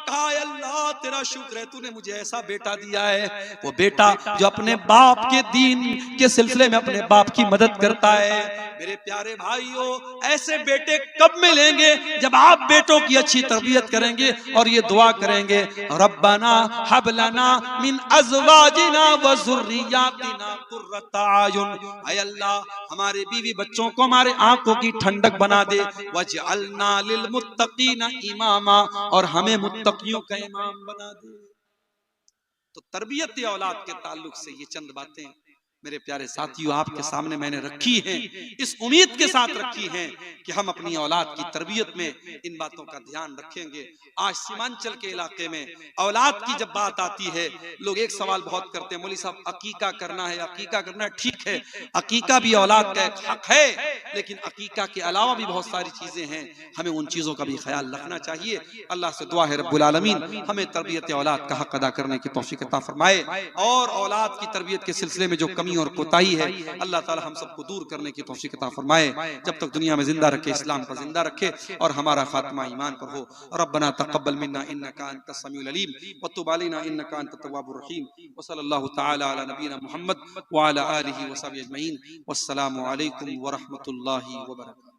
कहा अल्लाह तेरा शुक्र है तूने मुझे ऐसा बेटा दिया है, वो बेटा जो अपने बाप के दीन के सिलसिले में अपने बाप की मदद करता है। मेरे प्यारे भाइयों ऐसे बेटे कब मिलेंगे? जब आप बेटों की अच्छी तरबियत करेंगे और ये दुआ करेंगे, रब्बना हब लना मिन अज़वाजिना व ज़ुर्रियातिना कुर्रता आयुन, ऐ अल्लाह हमारे बीवी बच्चों को हमारे आंखों की ठंडक बना दे, वजअलना लिल मुत्तकीना इमामा, और हमें मुत्तकियों का इमाम बना दे। तो तरबियत औलाद के ताल्लुक से ये चंद बातें मेरे प्यारे साथियों आपके सामने मैंने रखी हैं, इस उम्मीद के साथ रखी हैं कि हम अपनी औलाद की तरबियत में इन बातों का ध्यान रखेंगे। आज सीमांचल के इलाके में औलाद की जब बात आती है, लोग एक सवाल बहुत करते हैं, मौलवी साहब अकीका करना है, अकीका करना है, ठीक है अकीका भी औलाद का एक हक है, लेकिन अकीका के अलावा भी बहुत सारी चीजें हैं, हमें उन चीजों का भी ख्याल रखना चाहिए। अल्लाह से दुआ है रब्बुल आलमीन हमें तरबियत औलाद का हक अदा करने की तौफीक अता फरमाए, और औलाद की तरबियत के सिलसिले में जो कमी और कोताही है अल्लाह ताला हम सबको दूर करने की तौफीक अता फरमाए। जब तक दुनिया में जिंदा रखे इस्लाम को जिंदा रखे और हमारा खात्मा ईमान पर हो। रब्बना तक़ब्बल मिन्ना इन्नका अंतस समीउल अलीम व तुब अलैना इन्नका अंतत तव्वाबुर रहीम व सल्लल्लाहु तआला अला नबीना मुहम्मद व अला आलिहि व सहबिहि अजमईन। वस्सलामु अलैकुम व रहमतुल्लाहि व बरकातुहू।